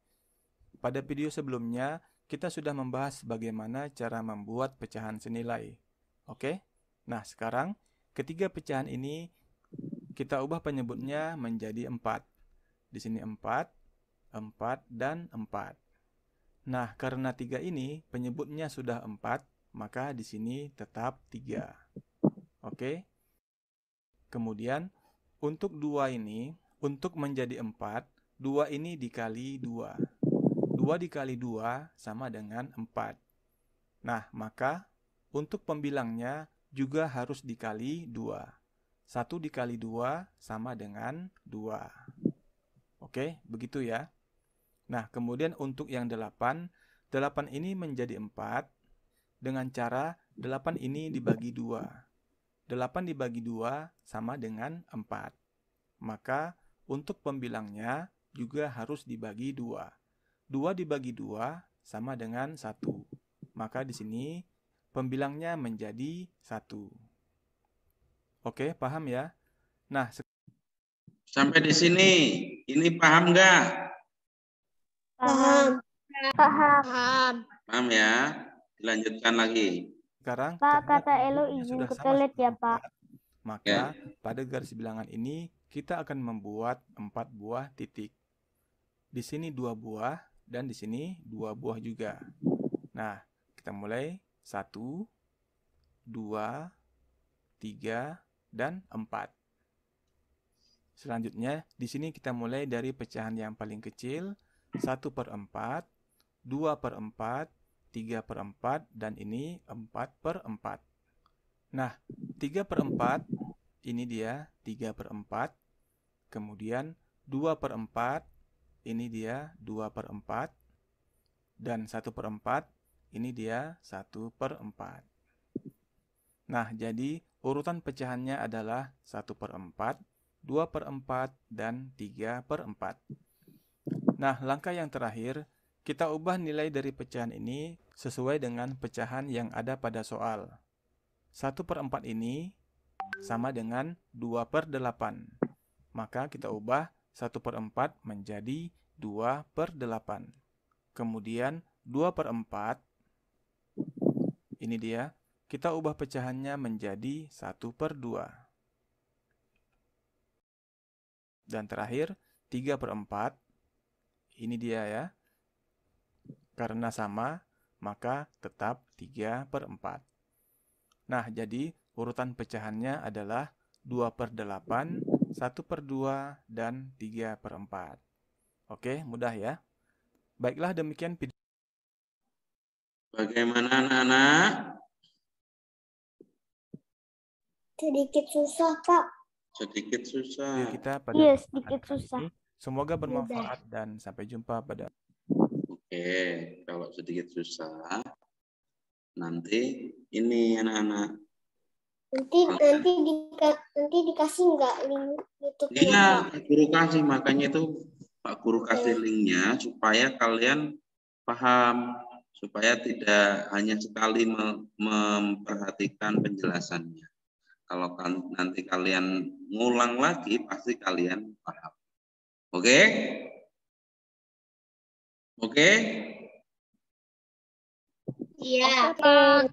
Pada video sebelumnya, kita sudah membahas bagaimana cara membuat pecahan senilai. Oke? Nah, sekarang ketiga pecahan ini kita ubah penyebutnya menjadi 4. Di sini 4, 4, dan 4. Nah, karena 3 ini penyebutnya sudah 4, maka di sini tetap 3. Oke? Kemudian, untuk 2 ini, untuk menjadi 4, 2 ini dikali 2. 2 dikali 2 sama dengan 4. Nah, maka untuk pembilangnya juga harus dikali 2. 1 dikali 2 sama dengan 2. Oke, begitu ya. Nah, kemudian untuk yang 8, 8 ini menjadi 4 dengan cara 8 ini dibagi 2. 8 dibagi 2 sama dengan 4. Maka untuk pembilangnya juga harus dibagi 2. 2 dibagi 2 sama dengan 1. Maka di sini pembilangnya menjadi 1. Oke, paham ya? Nah, sampai di sini, ini paham nggak? Paham. Paham. Paham ya? Dilanjutkan lagi. Sekarang, Pak, karena kata Elo pembilangnya izin sudah ke sama toilet ya, seperti Pak. 4, maka pada garis bilangan ini kita akan membuat 4 buah titik. Di sini 2 buah dan di sini 2 buah juga. Nah, kita mulai 1, 2, 3, dan 4. Selanjutnya, di sini kita mulai dari pecahan yang paling kecil, 1/4, 2/4, 3/4, dan ini 4/4. Nah, 3/4, ini dia 3/4. Kemudian 2/4, ini dia 2/4. Dan 1/4, ini dia 1/4. Nah, jadi urutan pecahannya adalah 1/4, 2/4, dan 3/4. Nah, langkah yang terakhir, kita ubah nilai dari pecahan ini sesuai dengan pecahan yang ada pada soal. 1/4 ini sama dengan 2/8. Maka kita ubah 1/4 menjadi 2/8. Kemudian 2/4, ini dia, kita ubah pecahannya menjadi 1/2. Dan terakhir 3/4, ini dia ya. Karena sama, maka tetap 3/4. Nah, jadi urutan pecahannya adalah 2/8, 1/2, dan 3/4. Oke, mudah ya. Baiklah, demikian video. Bagaimana anak-anak? Sedikit susah, Pak. Sedikit susah. Video kita pada Iya, sedikit susah. ini. Semoga bermanfaat dan sampai jumpa pada. Oke, kalau sedikit susah, nanti ini anak-anak. Nanti dikasih nggak link YouTube-nya, Iya, Pak? Pak Guru kasih, makanya itu Pak Guru kasih linknya supaya kalian paham, supaya tidak hanya sekali memperhatikan penjelasannya. Kalau nanti kalian ngulang lagi, pasti kalian paham. Oke? Oke? Iya, Pak.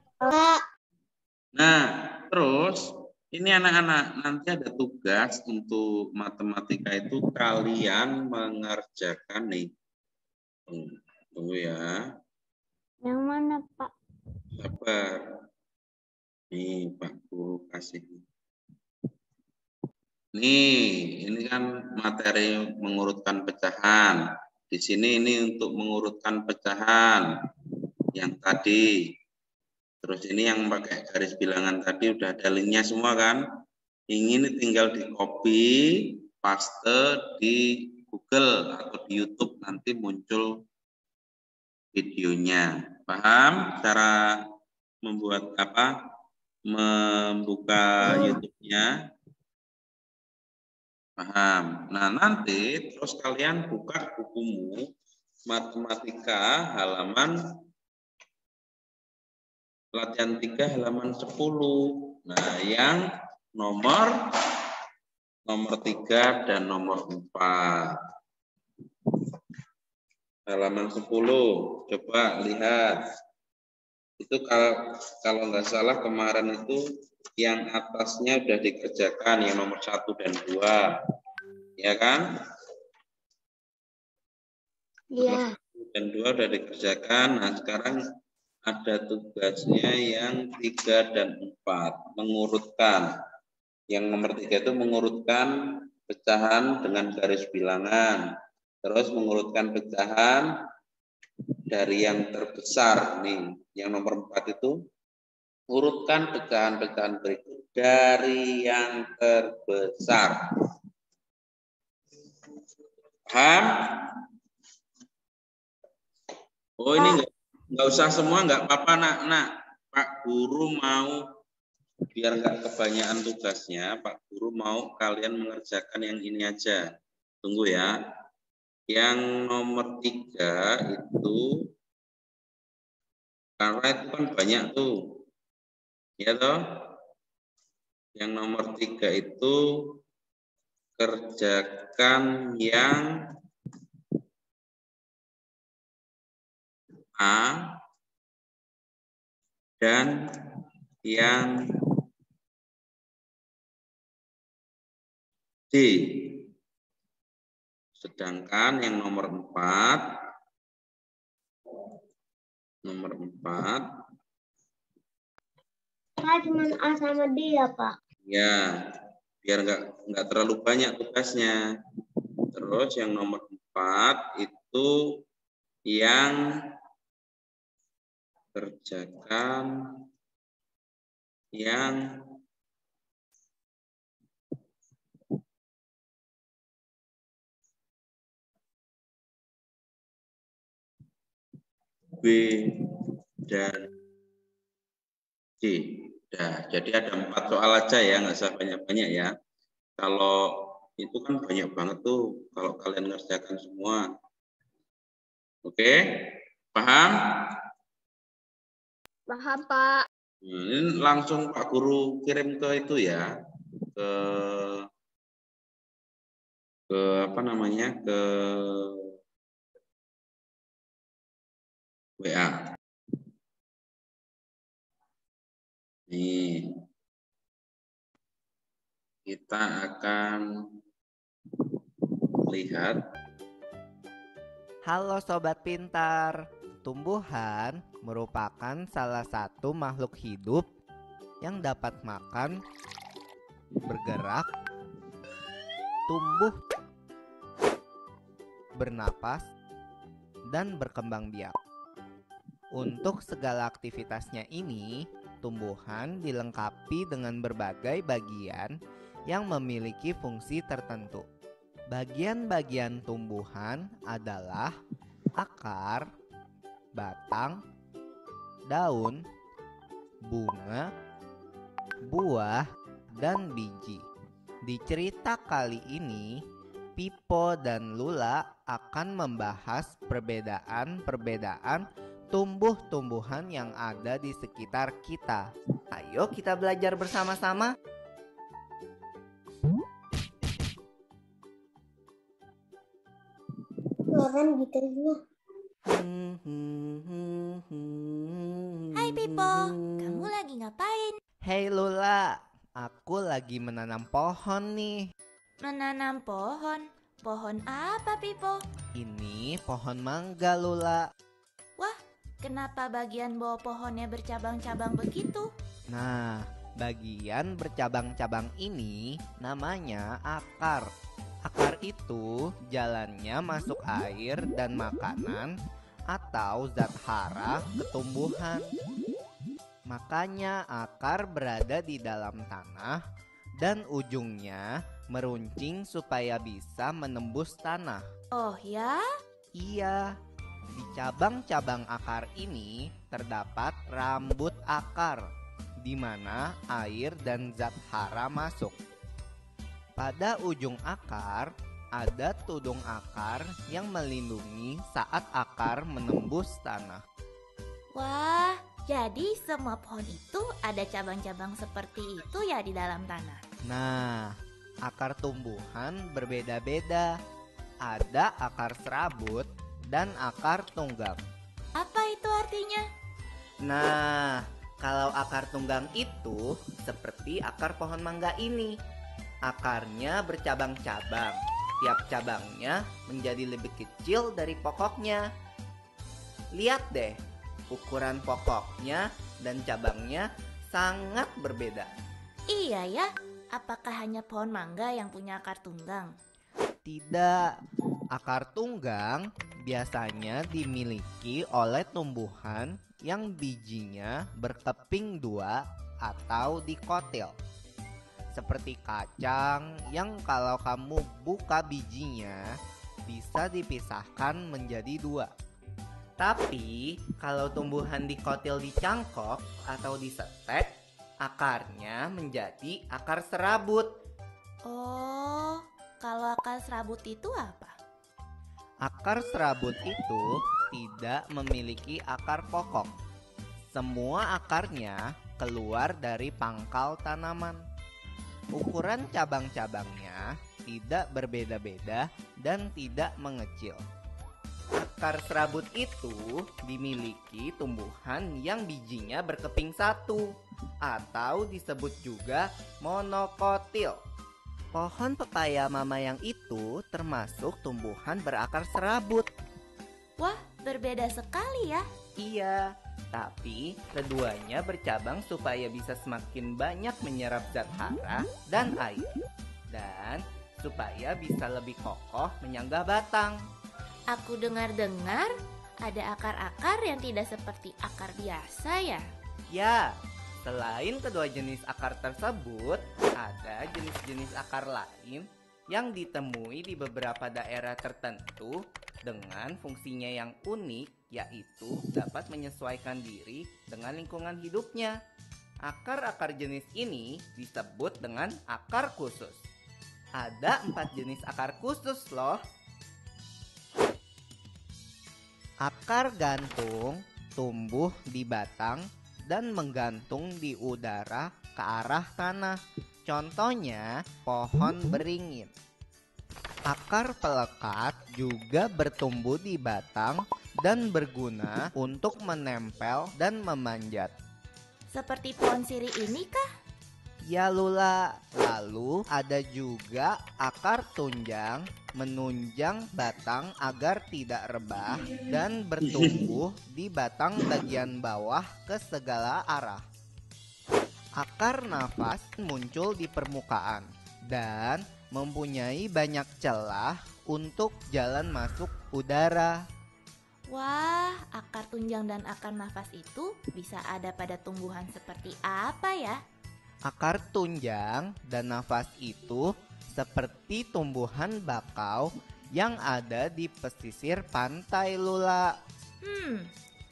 Nah, terus ini anak-anak, nanti ada tugas untuk matematika itu kalian mengerjakan nih. Tunggu ya. Yang mana, Pak? Sabar. Nih, Pak Guru kasih. Nih, ini kan materi mengurutkan pecahan. Di sini ini untuk mengurutkan pecahan yang tadi. Terus ini yang pakai garis bilangan tadi udah ada linknya semua kan? Ini tinggal di copy, paste di Google atau di YouTube, nanti muncul videonya. Paham cara membuat apa? Membuka YouTube-nya? Paham. Nah, nanti terus kalian buka bukumu matematika halaman latihan 3 halaman 10. Nah, yang nomor 3 dan nomor 4. Halaman 10. Coba lihat. Itu kalau nggak salah kemarin itu yang atasnya udah dikerjakan, yang nomor 1 dan 2. Ya kan? Iya. 1 dan 2 udah dikerjakan. Nah, sekarang ada tugasnya yang 3 dan 4, mengurutkan. Yang nomor 3 itu mengurutkan pecahan dengan garis bilangan. Terus mengurutkan pecahan dari yang terbesar nih. Yang nomor 4 itu urutkan pecahan-pecahan berikut dari yang terbesar. Paham? Oh, ini nggak usah semua, nggak apa-apa nak. Pak Guru mau biar nggak kebanyakan tugasnya, Pak Guru mau kalian mengerjakan yang ini aja. Tunggu ya. Yang nomor 3 itu, karena itu kan banyak tuh. Ya toh? Yang nomor 3 itu kerjakan yang A dan yang D. Sedangkan yang nomor 4 cuma A sama D ya, Pak? ya, biar nggak terlalu banyak tugasnya. Terus yang nomor 4 itu yang kerjakan yang B dan D. Nah, jadi ada 4 soal aja ya, nggak usah banyak-banyak ya. Kalau itu kan banyak banget tuh kalau kalian ngerjakan semua. Oke, paham? Paham, Pak. Nah, ini langsung Pak Guru kirim ke itu ya, ke apa namanya, ke WA. Nih, kita akan lihat. Halo Sobat Pintar, tumbuhan merupakan salah satu makhluk hidup yang dapat makan, bergerak, tumbuh, bernapas, dan berkembang biak. Untuk segala aktivitasnya ini, tumbuhan dilengkapi dengan berbagai bagian yang memiliki fungsi tertentu. Bagian-bagian tumbuhan adalah akar, batang, daun, bunga, buah, dan biji. Di cerita kali ini, Pipo dan Lula akan membahas perbedaan-perbedaan tumbuh-tumbuhan yang ada di sekitar kita. Ayo kita belajar bersama-sama. Keren gitarnya. Hai Pipo, kamu lagi ngapain? Hey Lula, aku lagi menanam pohon nih. Menanam pohon? Pohon apa Pipo? Ini pohon mangga Lula. Wah, kenapa bagian bawah pohonnya bercabang-cabang begitu? Nah, bagian bercabang-cabang ini namanya akar. Akar itu jalannya masuk air dan makanan atau zat hara ke tumbuhan. Makanya akar berada di dalam tanah dan ujungnya meruncing supaya bisa menembus tanah. Oh ya? Iya, di cabang-cabang akar ini terdapat rambut akar, di mana air dan zat hara masuk. Pada ujung akar ada tudung akar yang melindungi saat akar menembus tanah. Wah, jadi semua pohon itu ada cabang-cabang seperti itu ya di dalam tanah. Nah, akar tumbuhan berbeda-beda. Ada akar serabut dan akar tunggang. Apa itu artinya? Nah, kalau akar tunggang itu seperti akar pohon mangga ini. Akarnya bercabang-cabang. Tiap cabangnya menjadi lebih kecil dari pokoknya. Lihat deh, ukuran pokoknya dan cabangnya sangat berbeda. Iya ya, apakah hanya pohon mangga yang punya akar tunggang? Tidak, akar tunggang biasanya dimiliki oleh tumbuhan yang bijinya berkeping dua atau dikotil. Seperti kacang yang kalau kamu buka bijinya bisa dipisahkan menjadi dua. Tapi kalau tumbuhan dikotil di cangkok atau disetek, akarnya menjadi akar serabut. Oh, Kalau akar serabut itu apa? Akar serabut itu tidak memiliki akar pokok. Semua akarnya keluar dari pangkal tanaman. Ukuran cabang-cabangnya tidak berbeda-beda dan tidak mengecil. Akar serabut itu dimiliki tumbuhan yang bijinya berkeping satu atau disebut juga monokotil. Pohon pepaya mama yang itu termasuk tumbuhan berakar serabut. Wah, berbeda sekali ya. Iya, tapi keduanya bercabang supaya bisa semakin banyak menyerap zat hara dan air. Dan supaya bisa lebih kokoh menyangga batang. Aku dengar-dengar ada akar-akar yang tidak seperti akar biasa ya? Ya, selain kedua jenis akar tersebut, ada jenis-jenis akar lain yang ditemui di beberapa daerah tertentu dengan fungsinya yang unik, yaitu dapat menyesuaikan diri dengan lingkungan hidupnya. Akar-akar jenis ini disebut dengan akar khusus. Ada 4 jenis akar khusus loh. Akar gantung tumbuh di batang dan menggantung di udara ke arah tanah. Contohnya pohon beringin. Akar pelekat juga bertumbuh di batang dan berguna untuk menempel dan memanjat. Seperti pohon sirih ini kah? Ya Lula, lalu ada juga akar tunjang menunjang batang agar tidak rebah dan bertumbuh di batang bagian bawah ke segala arah. Akar nafas muncul di permukaan dan mempunyai banyak celah untuk jalan masuk udara. Wah, akar tunjang dan akar nafas itu bisa ada pada tumbuhan seperti apa ya? Akar tunjang dan nafas itu seperti tumbuhan bakau yang ada di pesisir pantai Lula.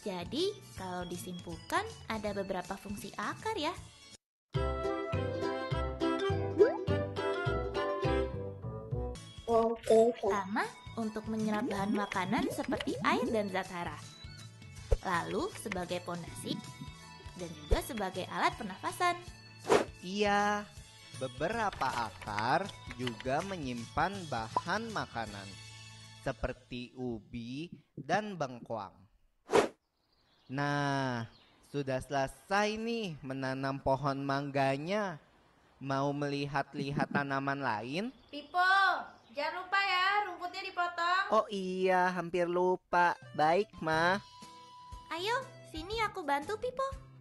Jadi kalau disimpulkan ada beberapa fungsi akar ya? Pertama, untuk menyerap bahan makanan seperti air dan zat hara. Lalu sebagai pondasi dan juga sebagai alat pernafasan. Iya, beberapa akar juga menyimpan bahan makanan seperti ubi dan bengkoang. Nah, sudah selesai nih menanam pohon mangganya. Mau melihat-lihat tanaman lain? Pipo, jangan lupa ya rumputnya dipotong. Oh iya, hampir lupa. Baik, Ma. Ayo, sini aku bantu Pipo.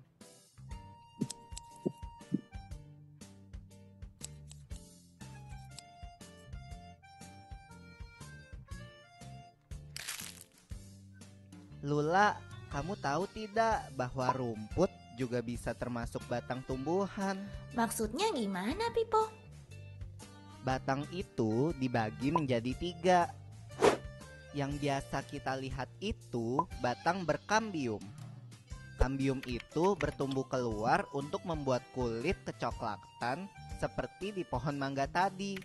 Lula, kamu tahu tidak bahwa rumput juga bisa termasuk batang tumbuhan? Maksudnya gimana, Pipo? Batang itu dibagi menjadi 3. Yang biasa kita lihat itu batang berkambium. Kambium itu bertumbuh keluar untuk membuat kulit kecoklatan seperti di pohon mangga tadi.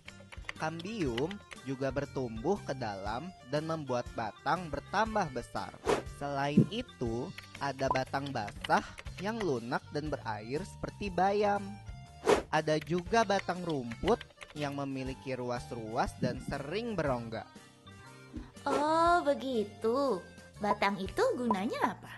Kambium juga bertumbuh ke dalam dan membuat batang bertambah besar. Selain itu, ada batang basah yang lunak dan berair seperti bayam. Ada juga batang rumput yang memiliki ruas-ruas dan sering berongga. Oh, begitu. Batang itu gunanya apa?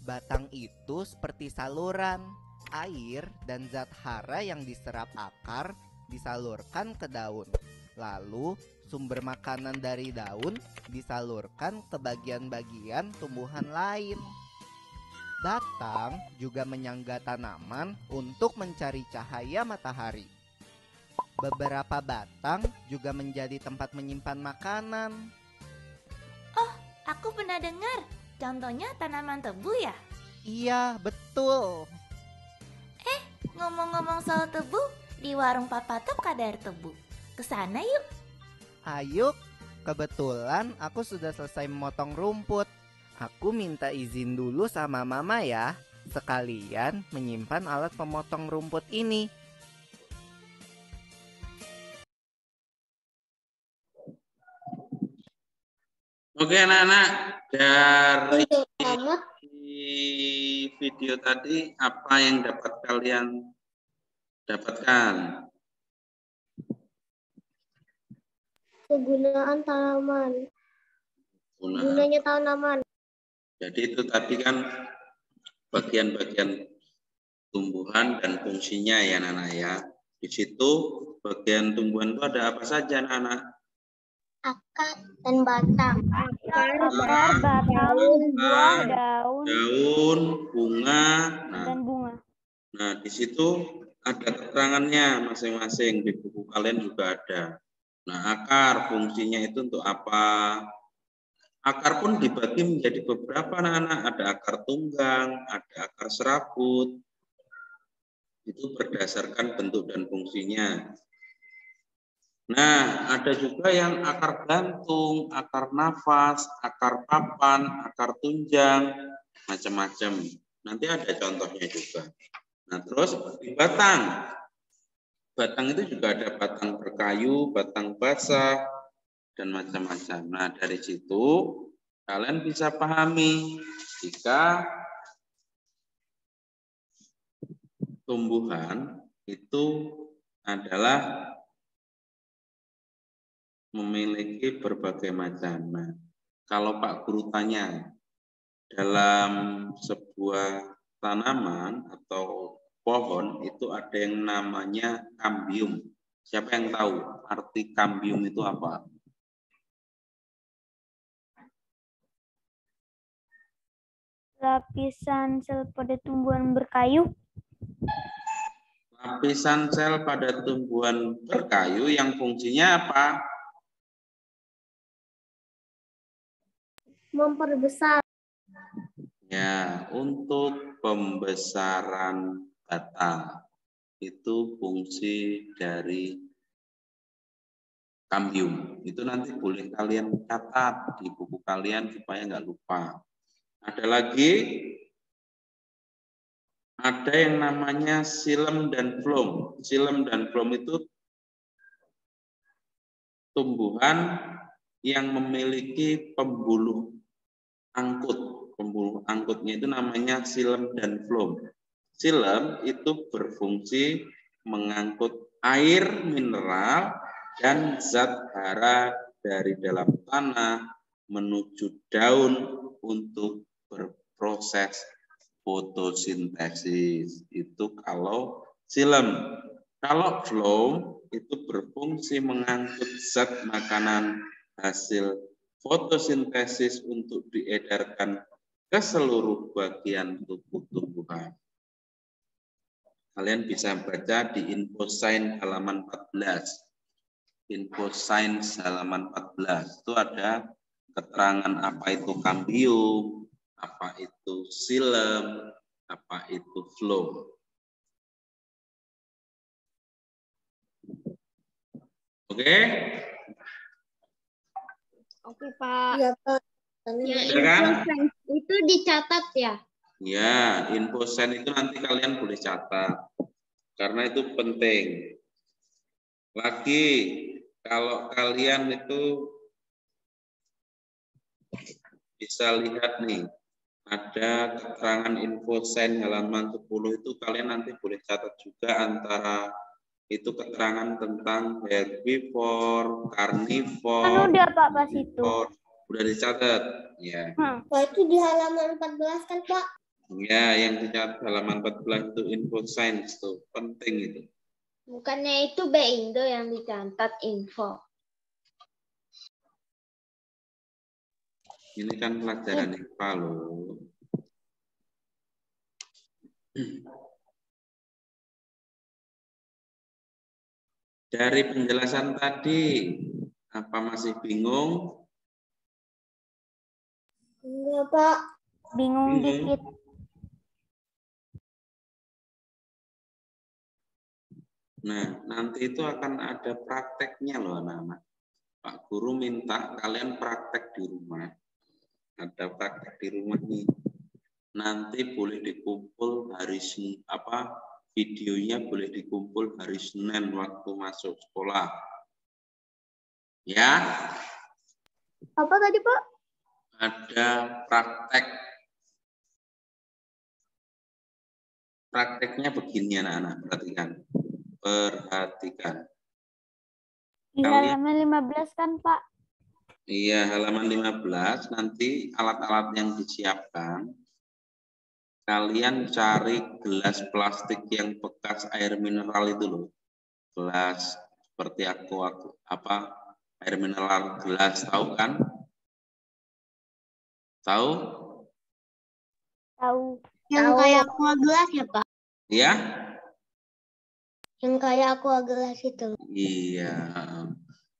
Batang itu seperti saluran. Air dan zat hara yang diserap akar disalurkan ke daun. Lalu sumber makanan dari daun disalurkan ke bagian-bagian tumbuhan lain. Batang juga menyangga tanaman untuk mencari cahaya matahari. Beberapa batang juga menjadi tempat menyimpan makanan. Oh, aku pernah dengar. Contohnya tanaman tebu ya? Iya, betul. Ngomong-ngomong soal tebu, di warung Papa Top ada air tebu. Kesana yuk. Ayo, kebetulan aku sudah selesai memotong rumput. Aku minta izin dulu sama Mama ya, sekalian menyimpan alat pemotong rumput ini. Oke anak-anak, dari video tadi apa yang dapat kalian dapatkan? Kegunaan tanaman. Gunanya tanaman. Jadi itu tadi kan bagian-bagian tumbuhan dan fungsinya ya anak-anak ya. Di situ bagian tumbuhan itu ada apa saja anak-anak? Akar dan batang. Akar, batang, buah, daun, bunga. Dan bunga. Nah, di situ ada keterangannya masing-masing, di buku kalian juga ada. Nah, akar fungsinya itu untuk apa? Akar pun dibagi menjadi beberapa anak-anak. Ada akar tunggang, ada akar serabut. Itu berdasarkan bentuk dan fungsinya. Nah, ada juga yang akar gantung, akar nafas, akar papan, akar tunjang, macam-macam. Nanti ada contohnya juga. Nah, terus di batang. Batang itu juga ada batang berkayu, batang basah, dan macam-macam. Nah, dari situ kalian bisa pahami jika tumbuhan itu adalah memiliki berbagai macam. Nah, kalau Pak Guru tanya, dalam sebuah tanaman atau pohon itu ada yang namanya kambium. Siapa yang tahu arti kambium itu apa? Lapisan sel pada tumbuhan berkayu. Lapisan sel pada tumbuhan berkayu yang fungsinya apa? Memperbesar. Ya, untuk pembesaran batang. Itu fungsi dari kambium. Itu nanti boleh kalian catat di buku kalian supaya nggak lupa. Ada lagi, ada yang namanya xilem dan phloem. Xilem dan phloem itu tumbuhan yang memiliki pembuluh angkut. Pembuluh angkutnya itu namanya xilem dan phloem. Xilem itu berfungsi mengangkut air mineral dan zat hara dari dalam tanah menuju daun untuk berproses fotosintesis. Itu kalau xilem. Kalau phloem itu berfungsi mengangkut zat makanan hasil fotosintesis untuk diedarkan ke seluruh bagian tubuh tumbuhan. Kalian bisa baca di InfoScience halaman 14. InfoScience halaman 14 itu ada keterangan apa itu kambium, apa itu xilem, apa itu phloem. Oke? Oke, Pak. Iya, Pak. Ya, kan? Itu dicatat ya? Ya, InfoScience itu nanti kalian boleh catat. Karena itu penting. Lagi, kalau kalian itu bisa lihat nih, ada keterangan InfoScience halaman 10 itu kalian nanti boleh catat juga antara itu keterangan tentang herbivore, carnivore. Kan udah Pak pas itu. Udah dicatat, ya. Wah, itu di halaman 14 kan, Pak? Ya, yang dicatat halaman 14 itu InfoScience tuh, penting itu. Bukannya itu B-Indo yang dicatat info. Ini kan pelajaran IPA loh. Dari penjelasan tadi, apa masih bingung? Enggak, Pak. Bingung dikit. Nah, nanti itu akan ada prakteknya loh anak-anak. Pak Guru minta kalian praktek di rumah. Ada praktek di rumah nih. Nanti boleh dikumpul hari videonya boleh dikumpul hari Senin waktu masuk sekolah. Ya? Apa tadi, Pak? ada prakteknya begini anak-anak, perhatikan. Di halaman 15 kan Pak? Iya, halaman 15 nanti alat-alat yang disiapkan. Kalian cari gelas plastik yang bekas air mineral itu loh. Gelas seperti air mineral gelas, tahu kan? Tahu? Tahu. Yang kayak aqua gelas ya Pak? Iya? Yang kayak aqua gelas itu. Iya.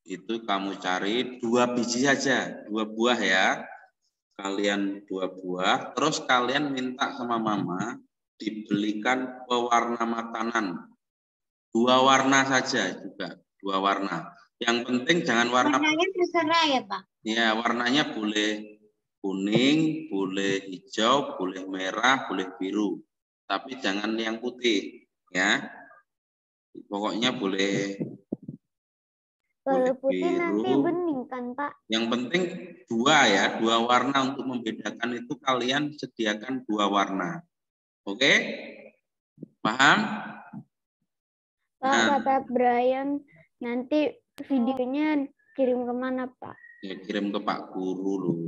Itu kamu cari 2 biji saja, 2 buah ya. Kalian 2 buah, terus kalian minta sama mama dibelikan pewarna makanan. 2 warna saja juga, 2 warna. Yang penting jangan warna. Warnanya terserah ya Pak? Ya, warnanya boleh kuning, boleh hijau, boleh merah, boleh biru. Tapi jangan yang putih, ya. Pokoknya boleh. Kalau putih nanti bening kan Pak? Yang penting 2 ya, 2 warna. Untuk membedakan itu kalian sediakan 2 warna. Oke? Paham? Pak, kata Brian, nanti videonya kirim kemana Pak? Ya, kirim ke Pak Guru loh.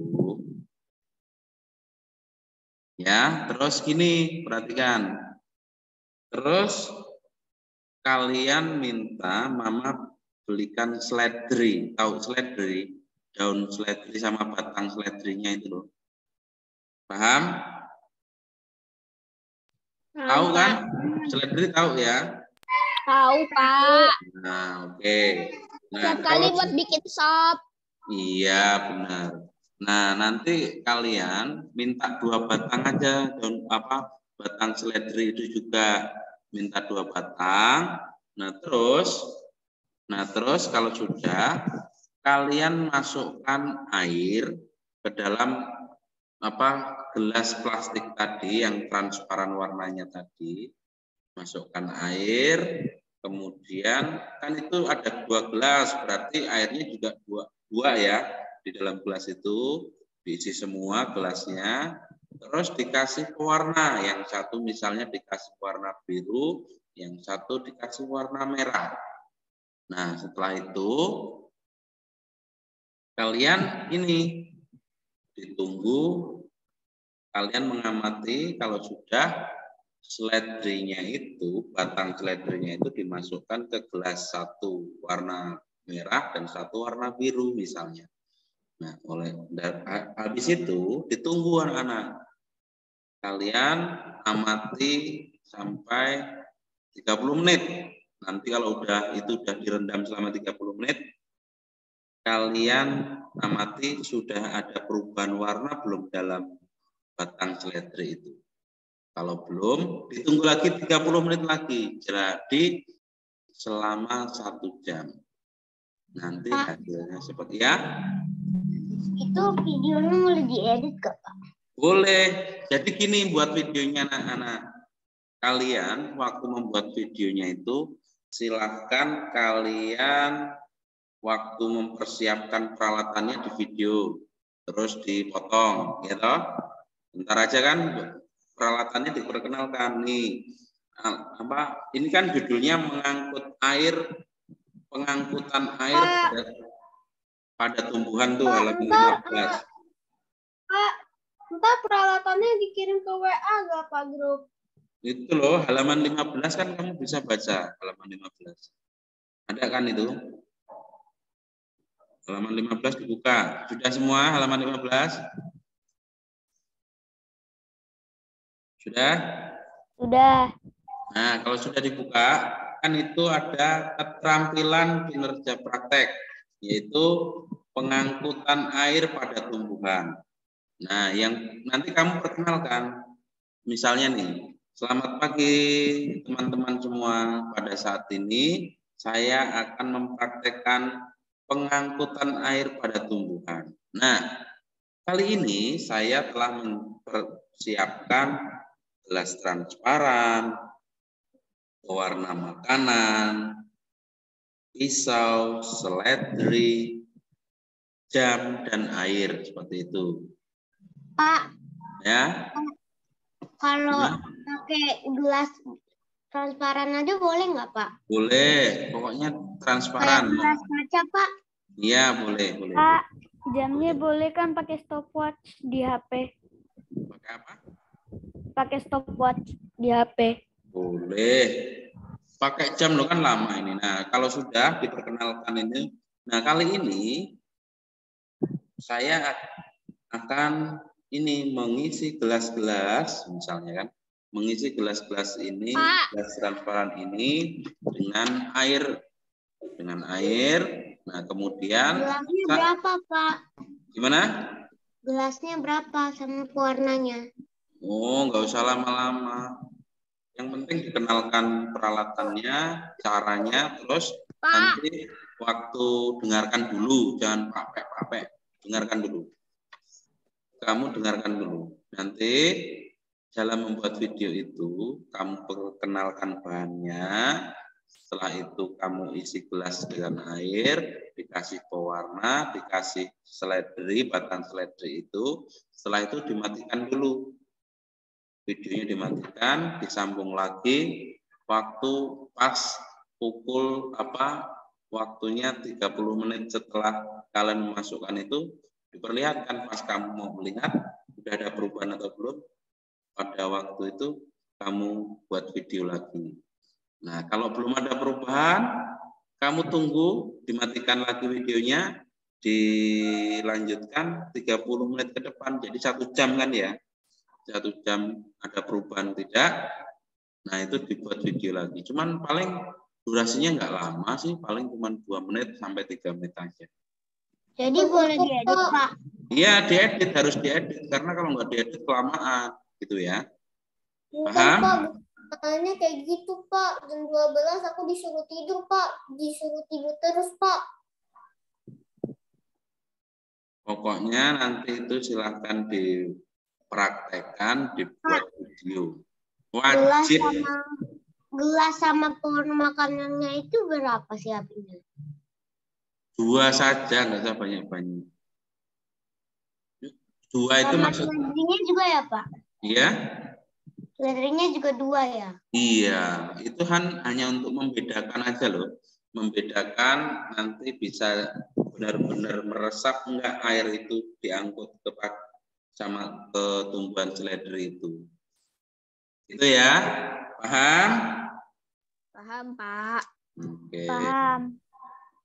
Ya, terus gini, perhatikan. Terus kalian minta mama belikan seledri. Tahu seledri? Daun seledri sama batang seledrinya itu loh. Paham? Tahu kan? Seledri tahu ya? Tahu Pak. Nah, oke. Nah, Setiap kali buat bikin sop. Iya, benar. Nah, nanti kalian minta 2 batang aja daun batang seledri itu juga minta 2 batang. Nah, terus kalau sudah kalian masukkan air ke dalam gelas plastik tadi yang transparan warnanya tadi. Masukkan air, kemudian kan itu ada 2 gelas, berarti airnya juga 2 ya. Di dalam gelas itu diisi semua gelasnya, terus dikasih pewarna. Yang satu misalnya dikasih warna biru, yang satu dikasih warna merah. Nah, setelah itu kalian ini ditunggu, kalian mengamati kalau sudah seledrinya itu, batang seledrinya itu dimasukkan ke gelas, satu warna merah dan satu warna biru misalnya. Nah, habis itu ditunggu anak-anak. Kalian amati sampai 30 menit. Nanti kalau itu udah direndam selama 30 menit, kalian amati sudah ada perubahan warna belum dalam batang seledri itu. Kalau belum, ditunggu lagi 30 menit lagi. Jadi selama 1 jam. Nanti hasilnya seperti ya. Itu videonya boleh diedit gak Pak? Boleh. Jadi gini buat videonya anak-anak. Kalian waktu membuat videonya itu silahkan kalian waktu mempersiapkan peralatannya di video. Terus dipotong, ya toh? Bentar aja kan peralatannya diperkenalkan nih. Ini kan judulnya pengangkutan air pada tumbuhan tuh halaman 15. Pak, entah peralatannya dikirim ke WA gak Pak grup? Itu loh halaman 15 kan kamu bisa baca halaman 15. Ada kan itu? Halaman 15 dibuka. Sudah semua halaman 15? Sudah? Sudah. Nah, kalau sudah dibuka, kan itu ada keterampilan kinerja praktek, yaitu pengangkutan air pada tumbuhan. Nah, yang nanti kamu perkenalkan, misalnya nih, selamat pagi teman-teman semua. Pada saat ini saya akan mempraktekkan pengangkutan air pada tumbuhan. Nah, kali ini saya telah mempersiapkan gelas transparan, pewarna makanan, pisau, seledri, jam, dan air seperti itu. Pak, Ya, kalau pakai gelas transparan aja boleh nggak, Pak? boleh. Pokoknya Kayak transparan. gelas kaca, Pak. Iya, boleh, boleh. Pak, jamnya boleh kan pakai stopwatch di HP? Pakai apa? Pakai stopwatch di HP. Boleh. Pakai jam lo kan lama ini. Nah, kalau sudah diperkenalkan ini, nah kali ini saya akan ini mengisi gelas-gelas, misalnya kan, mengisi gelas-gelas ini, gelas transparan ini dengan air, Nah, kemudian Gelasnya berapa, Pak? Gimana? Gelasnya berapa sama warnanya? Oh, nggak usah lama-lama. Yang penting dikenalkan peralatannya, caranya, terus nanti waktu dengarkan dulu, jangan pakai, dengarkan dulu. Kamu dengarkan dulu. Nanti dalam membuat video itu, kamu perkenalkan bahannya, setelah itu kamu isi gelas dengan air, dikasih pewarna, dikasih seledri, batang seledri itu, setelah itu dimatikan dulu. Videonya dimatikan, disambung lagi, waktu pas pukul waktunya 30 menit setelah kalian memasukkan itu, diperlihatkan pas kamu mau melihat sudah ada perubahan atau belum. Pada waktu itu kamu buat video lagi. Nah, kalau belum ada perubahan, kamu tunggu, dimatikan lagi videonya, dilanjutkan 30 menit ke depan, jadi 1 jam kan ya. 1 jam ada perubahan tidak, nah itu dibuat video lagi. Cuman paling durasinya nggak lama sih, paling cuma 2 menit sampai 3 menit aja. Jadi boleh diedit, Pak? Iya, diedit, harus diedit, karena kalau nggak diedit kelamaan, gitu ya. Bukan, Pak, makanya kayak gitu, Pak. Jam 12 aku disuruh tidur, Pak. Disuruh tidur terus, Pak. Pokoknya nanti itu silahkan dipraktekkan, dibuat video. Wajib. Gelas sama pewarna makanannya itu berapa sih harganya? 2 saja, nggak usah banyak-banyak. 2 itu maksud. Seledrinya juga ya, Pak? Iya. Seledrinya juga 2 ya? Iya, itu kan hanya untuk membedakan aja loh. Membedakan nanti bisa benar-benar meresap enggak air itu diangkut sama ke tumbuhan seledri itu. Itu ya, paham? Paham, Pak. Oke. Paham.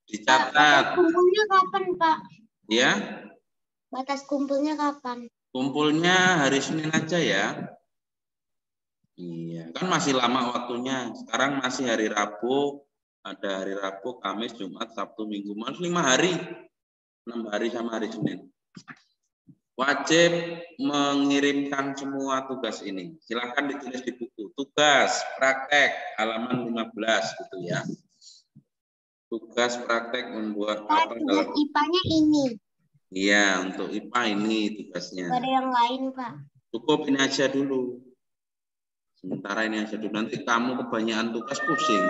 Dicatat. Batas kumpulnya kapan, Pak? Ya. Batas kumpulnya kapan? Kumpulnya hari Senin aja ya. Iya, kan masih lama waktunya. Sekarang masih hari Rabu, ada hari Rabu, Kamis, Jumat, Sabtu, Minggu, masih 5 hari. 6 hari sama hari Senin. Wajib mengirimkan semua tugas ini. Silakan ditulis di buku. Tugas praktek halaman 15 gitu ya. Tugas praktek membuat apa? Tugas IPA-nya ini. Iya, untuk IPA ini tugasnya. Gak ada yang lain, Pak. Cukup ini aja dulu. Sementara ini aja dulu. Nanti kamu kebanyakan tugas pusing.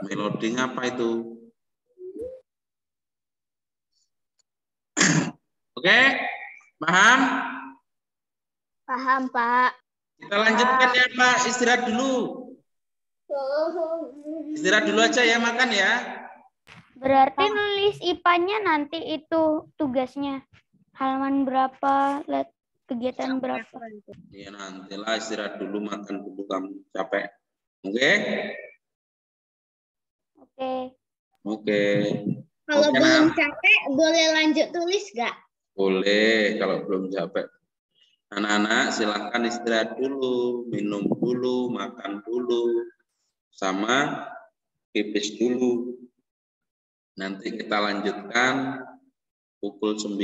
Melodi apa itu? Oke, paham? Paham, Pak. Kita lanjutkan ya, Pak. Istirahat dulu. Istirahat dulu aja ya, makan ya. Berarti nulis IPA-nya nanti itu tugasnya. Halaman berapa, kegiatan berapa? Iya, nantilah istirahat dulu, makan dulu, kamu capek. Oke? Oke. Oke. Kalau Oke, belum nah. capek, boleh lanjut tulis nggak? Boleh, kalau belum capek. Anak-anak silahkan istirahat dulu, minum dulu, makan dulu, sama pipis dulu. Nanti kita lanjutkan pukul 9.